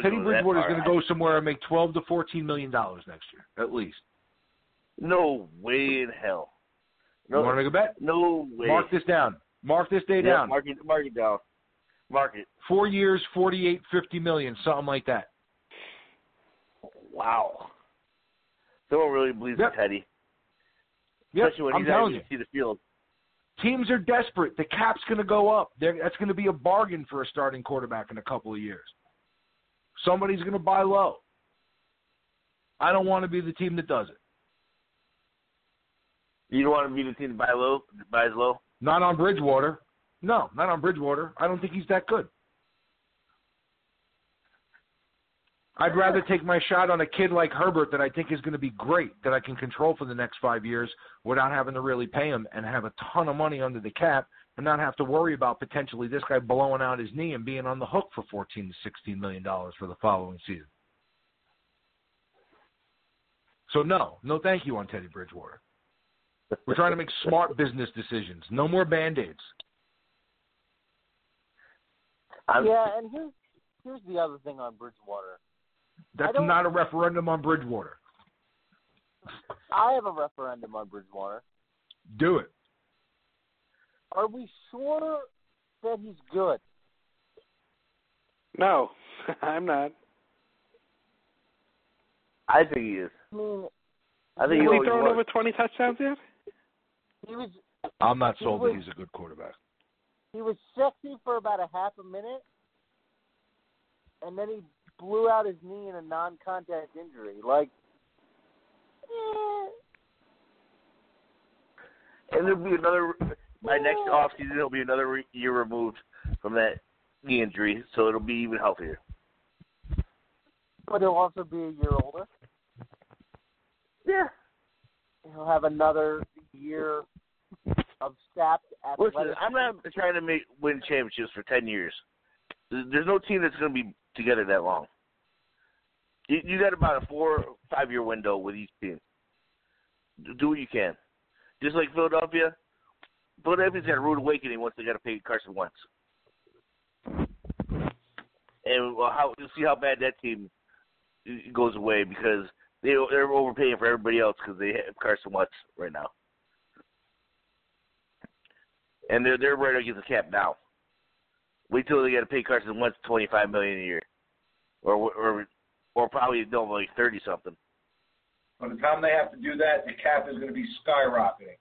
Teddy Bridgewater is going to go somewhere and make $12 to $14 million next year, at least. No way in hell. No, you want to make a bet? No way. Mark this down. Mark this day down. Mark it down. Mark it. 4 years, $48, $50 million, something like that. Wow. Someone really believes in Teddy. Yep, especially when I'm he's not telling even you. see the field. Teams are desperate. The cap's going to go up. That's going to be a bargain for a starting quarterback in a couple of years. Somebody's going to buy low. I don't want to be the team that does it. You don't want to be the team that buys low? Not on Bridgewater. No, not on Bridgewater. I don't think he's that good. I'd rather take my shot on a kid like Herbert that I think is going to be great, that I can control for the next 5 years without having to really pay him and have a ton of money under the cap and not have to worry about potentially this guy blowing out his knee and being on the hook for $14 to $16 million for the following season. So no thank you on Teddy Bridgewater. We're trying to make smart business decisions. No more Band-Aids. Yeah, and here's the other thing on Bridgewater. That's not a referendum on Bridgewater. I have a referendum on Bridgewater. Do it. Are we sure that he's good? No. I'm not. I think he is. I mean, I think Has he he always thrown was. over 20 touchdowns yet? I'm not sold that he's a good quarterback. He was sexy for about a half a minute, and then he blew out his knee in a non-contact injury. Like, And there'll be another, by next offseason, it'll be another year removed from that knee injury, so it'll be even healthier. but he'll also be a year older. Yeah. He'll have another year of sapped athleticism. Listen, I'm not trying to win championships for 10 years. There's no team that's going to be together that long. You got about a 4 or 5 year window with each team. Do what you can. Just like Philadelphia. Philadelphia's got a rude awakening once they got to pay Carson Wentz. And you'll see how bad that team goes away because they're overpaying for everybody else because they have Carson Wentz right now. And they're right against the cap now. Wait till they got to pay Carson Wentz $25 million a year, or probably like 30 something. By the time they have to do that, the cap is going to be skyrocketing.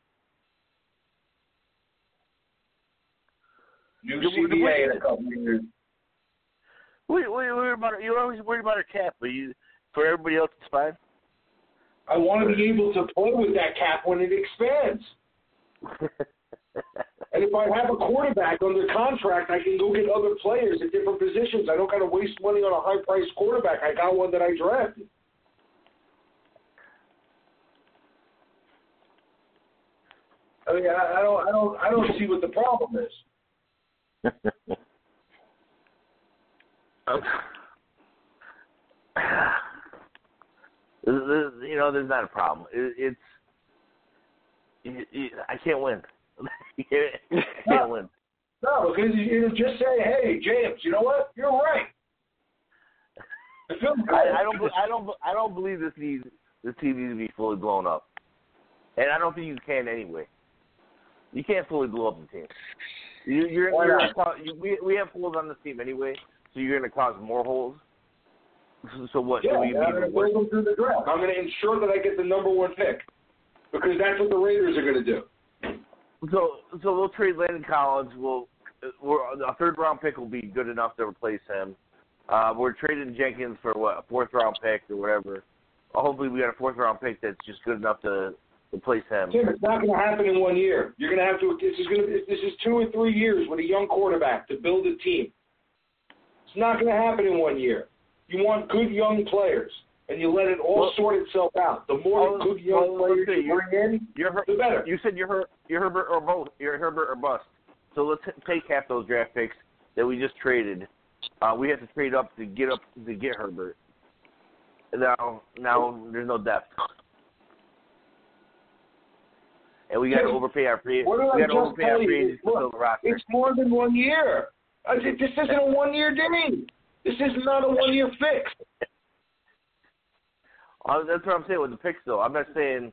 New CBA in a couple of years. You're always worried about our cap, but for everybody else, it's fine. I want to be able to play with that cap when it expands. And if I have a quarterback under contract, I can go get other players at different positions. I don't got to waste money on a high-priced quarterback. I got one that I drafted. I mean, I don't see what the problem is. There's not a problem. I can't win. I can't win. No, because you just say, "Hey, James, you know what? You're right." I don't believe this team needs to be fully blown up, and I don't think you can anyway. You can't fully blow up the team. We have holes on this team anyway, so you're going to cause more holes. So what? Yeah, I'm going to bring them through the draft. I'm going to ensure that I get the number 1 pick because that's what the Raiders are going to do. So we'll trade Landon Collins. A 3rd-round pick will be good enough to replace him. We're trading Jenkins for a 4th-round pick or whatever. Hopefully, we got a 4th-round pick that's just good enough to replace him. Tim, it's not going to happen in 1 year. You're going to have to. This is 2 or 3 years with a young quarterback to build a team. It's not going to happen in 1 year. You want good young players, and you let it all sort itself out. The more good young players you bring in, the better. You said you're Herbert or both. You're Herbert or bust. So let's take half those draft picks that we just traded. We have to trade up to get Herbert. Now there's no depth, and we got to overpay our free. We got to overpay our free agents to build the roster. It's more than 1 year. This isn't a 1 year game. This is not a 1 year fix. That's what I'm saying with the picks, though. I'm not saying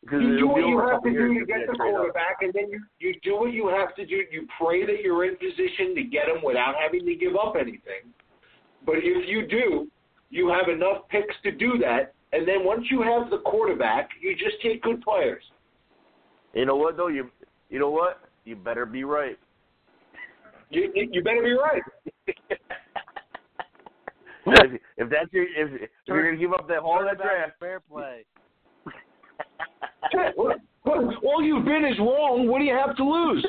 because you do what you have to do to get the quarterback, and then you do what you have to do. You pray that you're in position to get him without having to give up anything. But if you do, you have enough picks to do that, and then once you have the quarterback, you just take good players. You know what, though? You know what? You better be right. You better be right. If you're going to give up that whole draft, fair play. All you've been is wrong. What do you have to lose?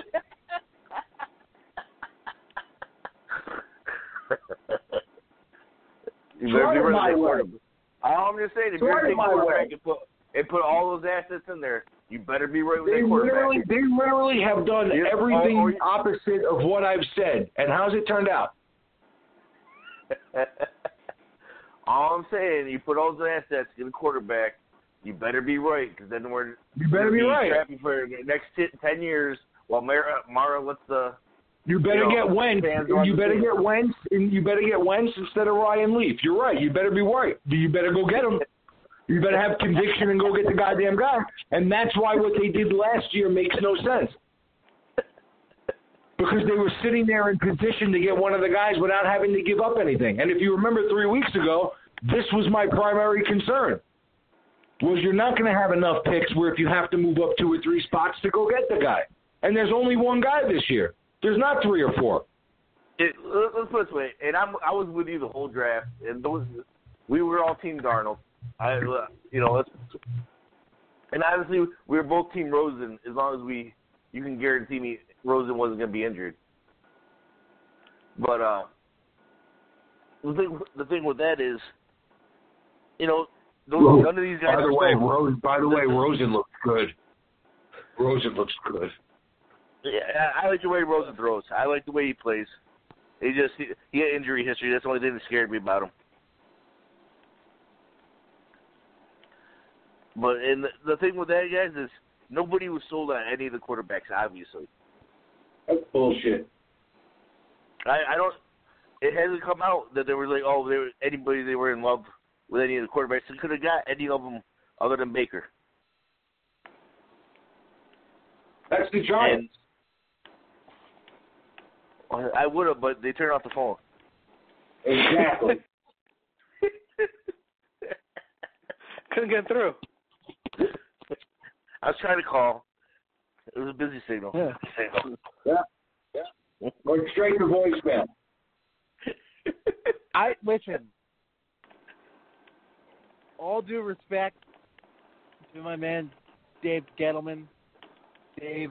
You better be right. All I'm just saying, if you're taking quarterback and put all those assets in there, you better be right with that quarterback. They literally have done everything opposite of what I've said. And how's it turned out? All I'm saying, you put all those assets in the quarterback, you better be right, because then you better be right. Trapping for the next 10 years while Mara lets the. You better get Wentz. You better get Wentz, and you better get Wentz instead of Ryan Leaf. You're right. You better be right. You better go get him. You better have conviction and go get the goddamn guy. And that's why what they did last year makes no sense. because they were sitting there in position to get one of the guys without having to give up anything. And if you remember 3 weeks ago, this was my primary concern, was you're not going to have enough picks where if you have to move up 2 or 3 spots to go get the guy. And there's only one guy this year. There's not 3 or 4. Let's put it this way, and I was with you the whole draft, and we were all Team Darnold. And honestly, we were both Team Rosen as long as you can guarantee me Rosen wasn't going to be injured. But the thing with that is, none of these guys. By the way, Rosen looks good. Rosen looks good. Yeah, I like the way Rosen throws. I like the way he plays. He had injury history. That's the only thing that scared me about him. But the thing with that, guys, is nobody was sold on any of the quarterbacks, obviously. That's bullshit. I don't. It hasn't come out that they were like, anybody they were in love with any of the quarterbacks. They could have got any of them other than Baker. That's the Giants. I would have, but they turned off the phone. Exactly. Couldn't get through. I was trying to call. It was a busy signal. Yeah. Going straight to voicemail. Listen. All due respect to my man, Dave Gettleman. Dave,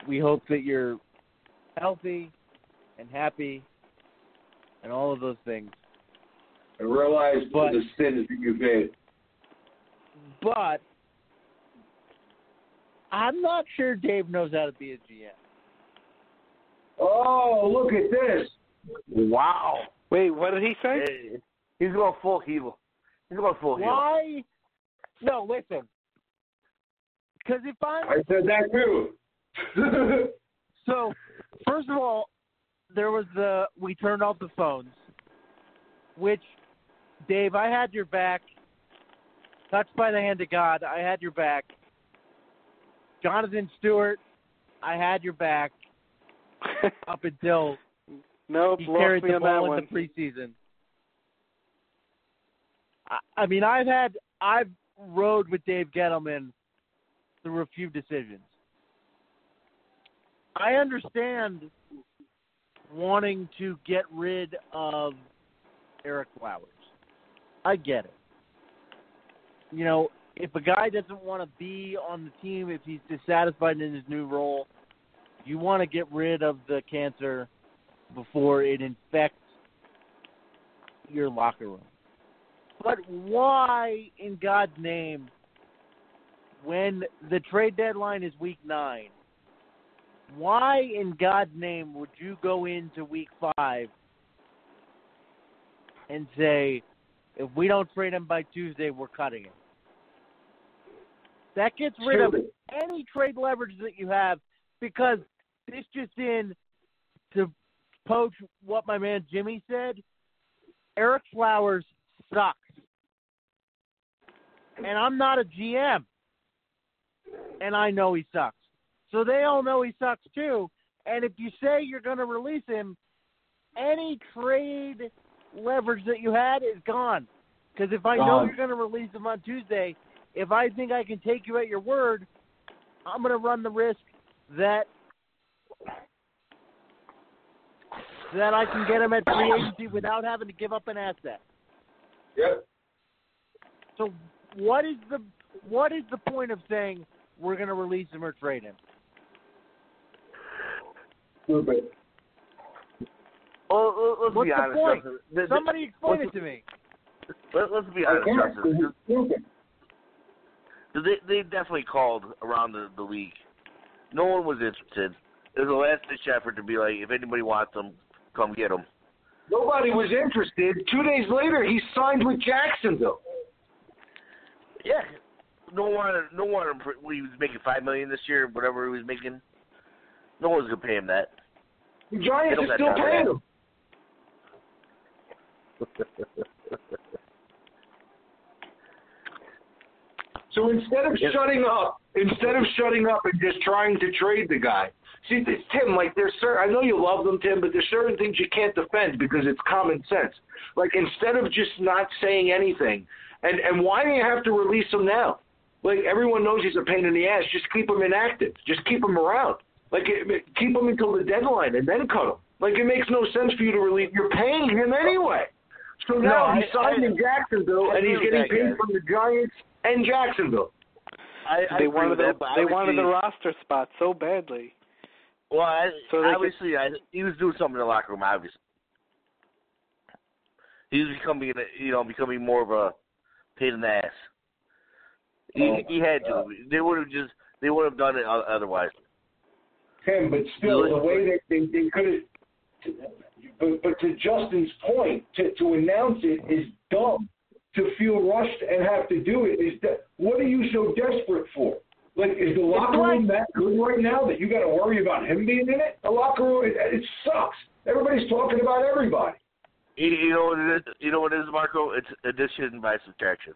we hope that you're healthy and happy and all of those things. I realize the sins that you've made. But I'm not sure Dave knows how to be a GM. Oh, look at this. Wow. Wait, what did he say? Hey, he's going full heel. Why? No, listen. Because I said that too. So, first of all, there was we turned off the phones, which, Dave, I had your back. Touched by the hand of God, I had your back. Jonathan Stewart, I had your back up until he carried the ball in the preseason. I mean, I've rode with Dave Gettleman through a few decisions. I understand wanting to get rid of Eric Flowers. I get it. If a guy doesn't want to be on the team, if he's dissatisfied in his new role, you want to get rid of the cancer before it infects your locker room. But why, in God's name, when the trade deadline is week 9, why, in God's name, would you go into week 5 and say, if we don't trade him by Tuesday, we're cutting him? That gets rid of any trade leverage that you have, because this just in, to poach what my man Jimmy said, Eric Flowers sucks. And I'm not a GM. And I know he sucks. So they all know he sucks too. And if you say you're going to release him, any trade leverage that you had is gone. Because if I know you're going to release him on Tuesday, if I think I can take you at your word, I'm going to run the risk that I can get him at free agency without having to give up an asset. Yep. So what is the point of saying we're going to release him or trade him? Stupid. Well, let's What's be honest. The point? Justin. Somebody explain it to me. Let's be honest, Justin. They definitely called around the league. No one was interested. It was a last-ditch effort to be like, if anybody wants them, come get them. Nobody was interested. 2 days later, he signed with Jacksonville. Yeah. No one. He was making $5 million this year, whatever he was making. No one's gonna pay him that. The Giants are still paying him. So instead of shutting up and just trying to trade the guy, See, Tim, like I know you love them, Tim, but there's certain things you can't defend because it's common sense. Like instead of just not saying anything, and why do you have to release him now? Like everyone knows he's a pain in the ass. Just keep him inactive. Just keep him around. Like keep him until the deadline and then cut him. Like it makes no sense for you to release. You're paying him anyway. So now he's signed in Jacksonville and he's getting paid from the Giants and Jacksonville. They wanted the roster spot so badly. Well, obviously, he was doing something in the locker room. Obviously, he was becoming more of a pain in the ass. He had to. They would have done it otherwise. Tim, but still, the way that they could have. But to Justin's point, to announce it is dumb. To feel rushed and have to do it is that. What are you so desperate for? Like, is the locker room that good right now that you got to worry about him being in it? The locker room, it sucks. Everybody's talking about everybody. You know what it is? You know what it is, Marco? It's addition by subtraction.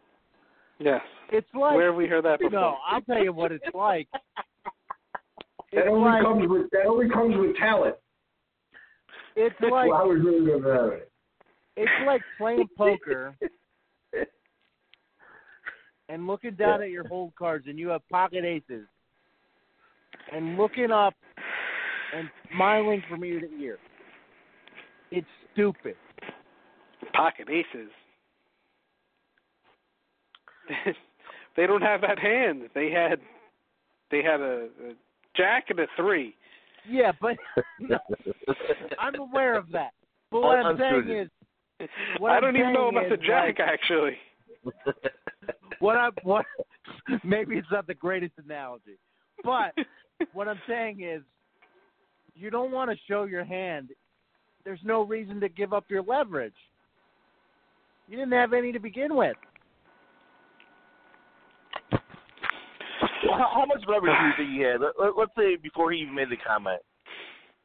Yes. It's like, where have we heard that before? No, I'll tell you what it's like. That only comes with talent. It's like I was really good at it. It's like playing poker and looking down at your hold cards and you have pocket aces and looking up and smiling from ear to ear. It's stupid. Pocket aces. They don't have that hand. They had a jack and a 3. Yeah, but no, I'm aware of that. But what I'm saying is, I don't even know about the jack, actually. Maybe it's not the greatest analogy, but what I'm saying is, you don't want to show your hand. There's no reason to give up your leverage. You didn't have any to begin with. How much leverage do you think he had? Let's say before he even made the comment,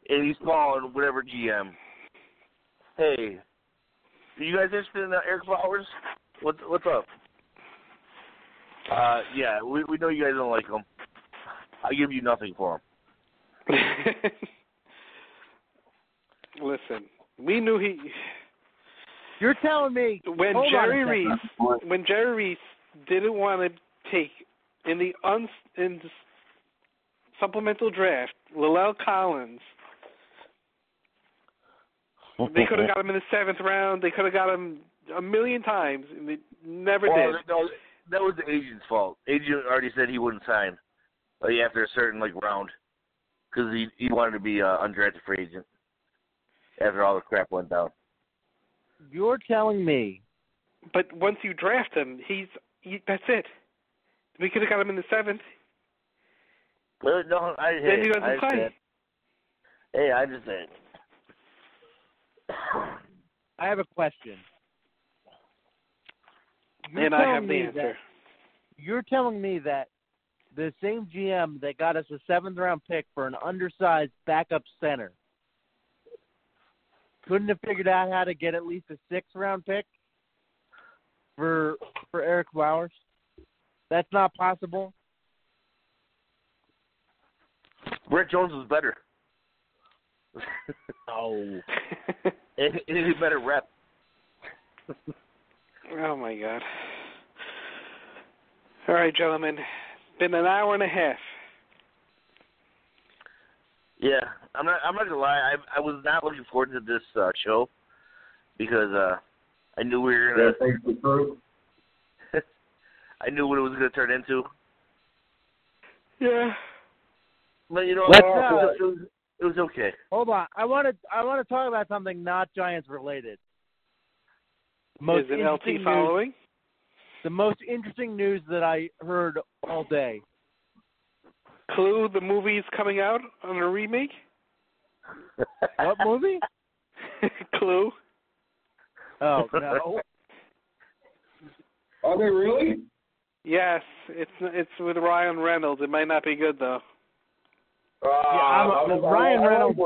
and he's calling whatever GM. Hey, are you guys interested in Eric Flowers? What's up? Yeah, we know you guys don't like him. I'll give you nothing for him. Listen, we knew he. You're telling me when Jerry Reese didn't want to take in the supplemental draft La'el Collins. They could have got him in the 7th round. They could have got him a million times, and they never did. No, that was the agent's fault. Agent already said he wouldn't sign after a certain round because he wanted to be undrafted free agent after all the crap went down. You're telling me. But once you draft him, that's it. We could have got him in the 7th. Well, no, then he doesn't play. Hey, I understand. I have a question. And I have the answer. You're telling me that the same GM that got us a 7th-round pick for an undersized backup center couldn't have figured out how to get at least a 6th-round pick for Eric Flowers? That's not possible? Brett Jones was better. Oh. And he's better rep. Oh, my God. All right, gentlemen. It's been an hour and a half. Yeah, I'm not gonna lie. I was not looking forward to this show because I knew we were gonna. Thanks for proof. I knew what it was gonna turn into. Yeah. But it was okay. Hold on. I want to talk about something not Giants related. Is it LT following? The most interesting news that I heard all day. Clue, the movie is coming out on a remake? What movie? Clue. Oh, no. Are they really? Yes, it's with Ryan Reynolds. It might not be good, though. Ryan Reynolds.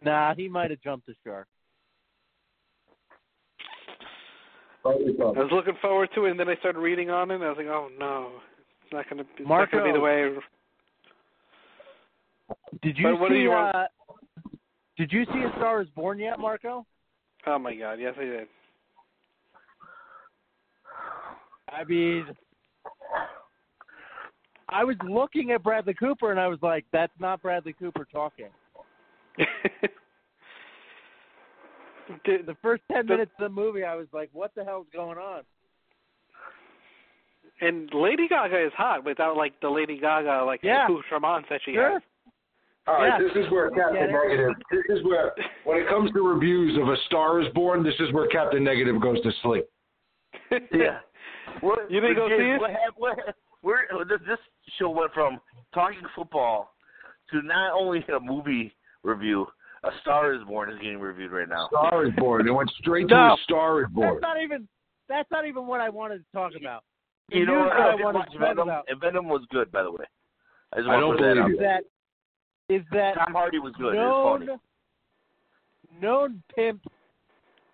Nah, he might have jumped the shark. I was looking forward to it, and then I started reading on it, and I was like, oh, no. It's not going to be the way. Did you see A Star Is Born yet, Marco? Oh my God, yes I did. I mean, I was looking at Bradley Cooper and I was like, that's not Bradley Cooper talking. The first 10 minutes of the movie, I was like, what the hell's going on? And Lady Gaga is hot without, like, the Lady Gaga, like, accoutrements that she has. All right, this is where Captain Negative, this is where, when it comes to reviews of A Star Is Born, this is where Captain Negative goes to sleep. Yeah. You didn't go see it? This show went from talking football to not only a movie review. A Star Is Born is getting reviewed right now. Star Is Born. It went straight to A Star Is Born. That's not even what I wanted to talk about. You know what? I wanted to talk about. And Venom was good, by the way. I don't believe Is that Tom Hardy was good. It was funny. Known pimp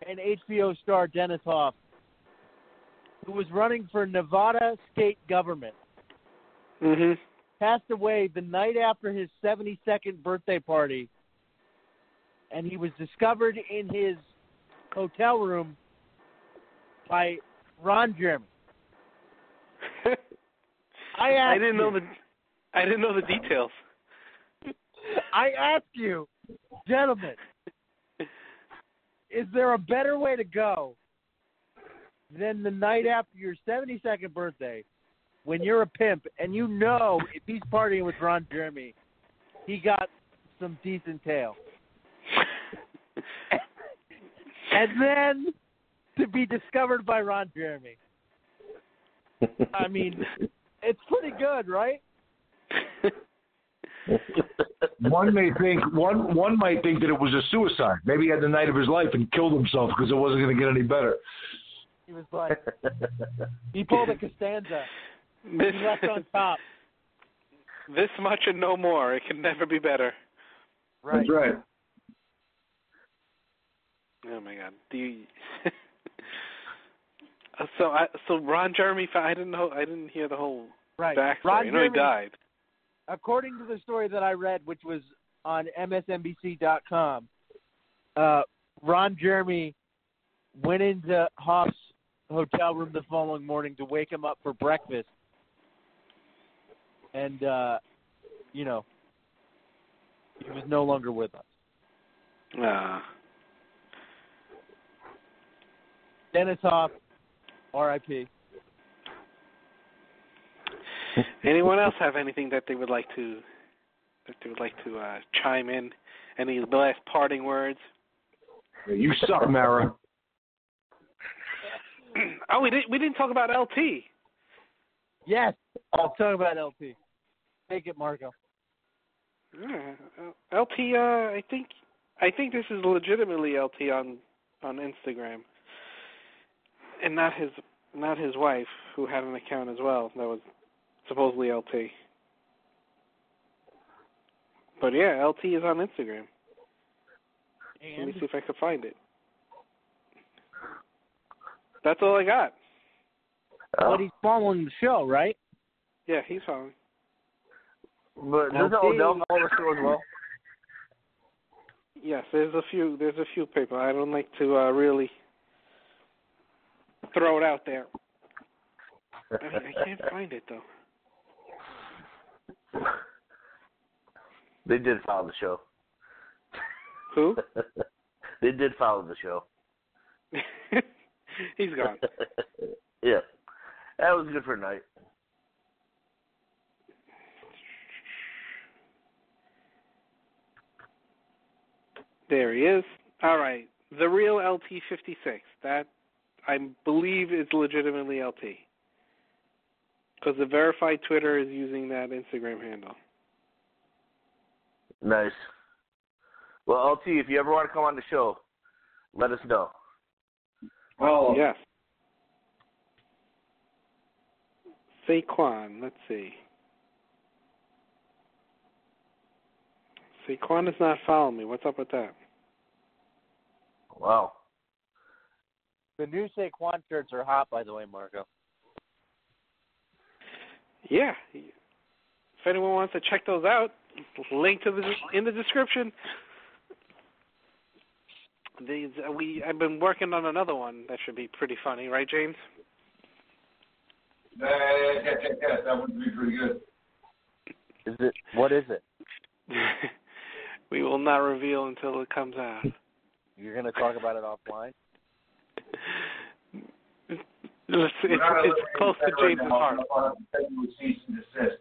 and HBO star Dennis Hoff, who was running for Nevada state government, passed away the night after his 72nd birthday party, and he was discovered in his hotel room by Ron Jeremy. I didn't know the details. I ask you, gentlemen, is there a better way to go than the night after your 72nd birthday, when you're a pimp and you know if he's partying with Ron Jeremy, he got some decent tail? And then to be discovered by Ron Jeremy. I mean, it's pretty good, right? One might think that it was a suicide. Maybe he had the night of his life and killed himself because it wasn't going to get any better. He was like, he pulled a Costanza. He left on top. This much and no more. It can never be better. Right. That's right. Oh my God. Do you? So Ron Jeremy, I didn't hear the whole backstory. Ron Jeremy, he died. According to the story that I read, which was on MSNBC.com, Ron Jeremy went into Hoff's hotel room the following morning to wake him up for breakfast, and he was no longer with us. Dennis Hoff, R.I.P. Anyone else have anything that they would like to chime in? Any last parting words? You suck, Mara. Oh, we didn't talk about LT. Yes, I'll talk about LT. Take it, Marco. LT. I think this is legitimately LT on Instagram, and not his wife, who had an account as well. That was supposedly LT. But yeah, LT is on Instagram. And? Let me see if I can find it. That's all I got. But he's following the show, right? Yeah, he's following. But doesn't Odell follow the show as well? Yes, there's a few people. I don't like to really throw it out there. I can't find it though. They did follow the show. Who? They did follow the show. He's gone. Yeah. That was good for a night. There he is. All right. The real LT56. That, I believe, is legitimately LT. Because the verified Twitter is using that Instagram handle. Nice. Well, LT, if you ever want to come on the show, let us know. Oh, yes. Saquon, let's see. Saquon is not following me. What's up with that? Wow. The new Saquon shirts are hot, by the way, Marco. Yeah. If anyone wants to check those out, Link to in the description. I've been working on another one that should be pretty funny, right, James? Yeah, that would be pretty good. What is it? We will not reveal until it comes out. You're going to talk about it offline? It's close to James' heart. Cease and desist.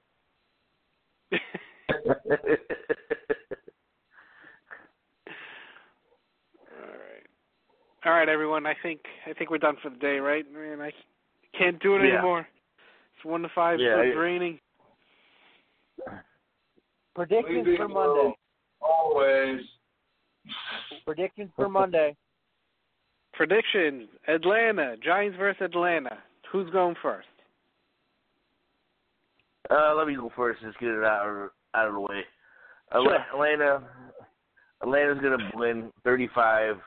All right, everyone. I think we're done for the day, right? Man, I can't do it anymore. It's 1 to 5. It's raining. Predictions for Monday. Always. Predictions for Monday. Predictions: Atlanta, Giants versus Atlanta. Who's going first? Let me go first. Just get it out of the way. Sure. Atlanta's gonna win 35-20.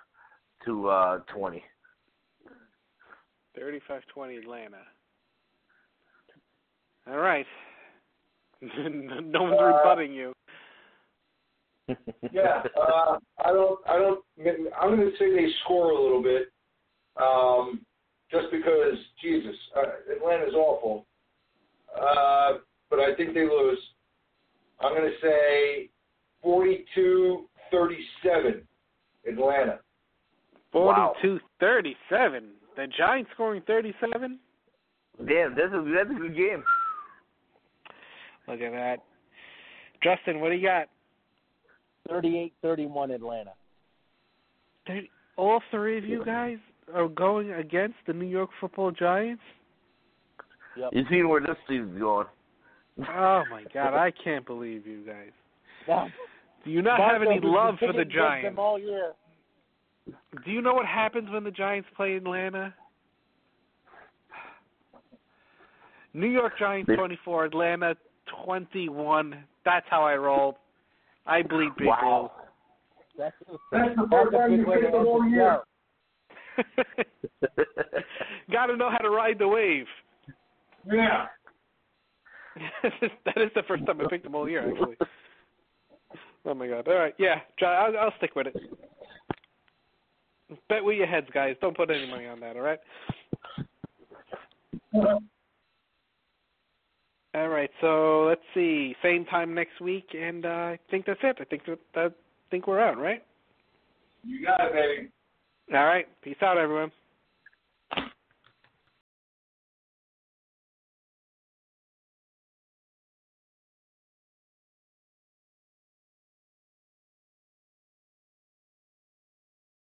35-20 Atlanta. All right. No one's rebutting you. Yeah, I don't. I'm going to say they score a little bit, just because Jesus, Atlanta's awful. But I think they lose. I'm going to say 42-37, Atlanta. 42-37. The Giants scoring 37. Damn, that's a good game. Look at that. Justin, what do you got? 38-31 Atlanta. All three of you guys are going against the New York Football Giants? Yep. You see where this season's going. Oh, my God. I can't believe you guys. Now, do you not have any love for the Giants? Giants? All year. Do you know what happens when the Giants play Atlanta? New York Giants 24, Atlanta 21. That's how I roll. I bleed big blue. That's the first time you picked them all year. Got to know how to ride the wave. Yeah. That is the first time I picked them all year, actually. Oh, my God. All right. Yeah, I'll stick with it. Bet with your heads, guys. Don't put any money on that, all right? All right, so let's see. Same time next week, and I think that's it. I think we're out, right? You got it, baby. All right. Peace out, everyone.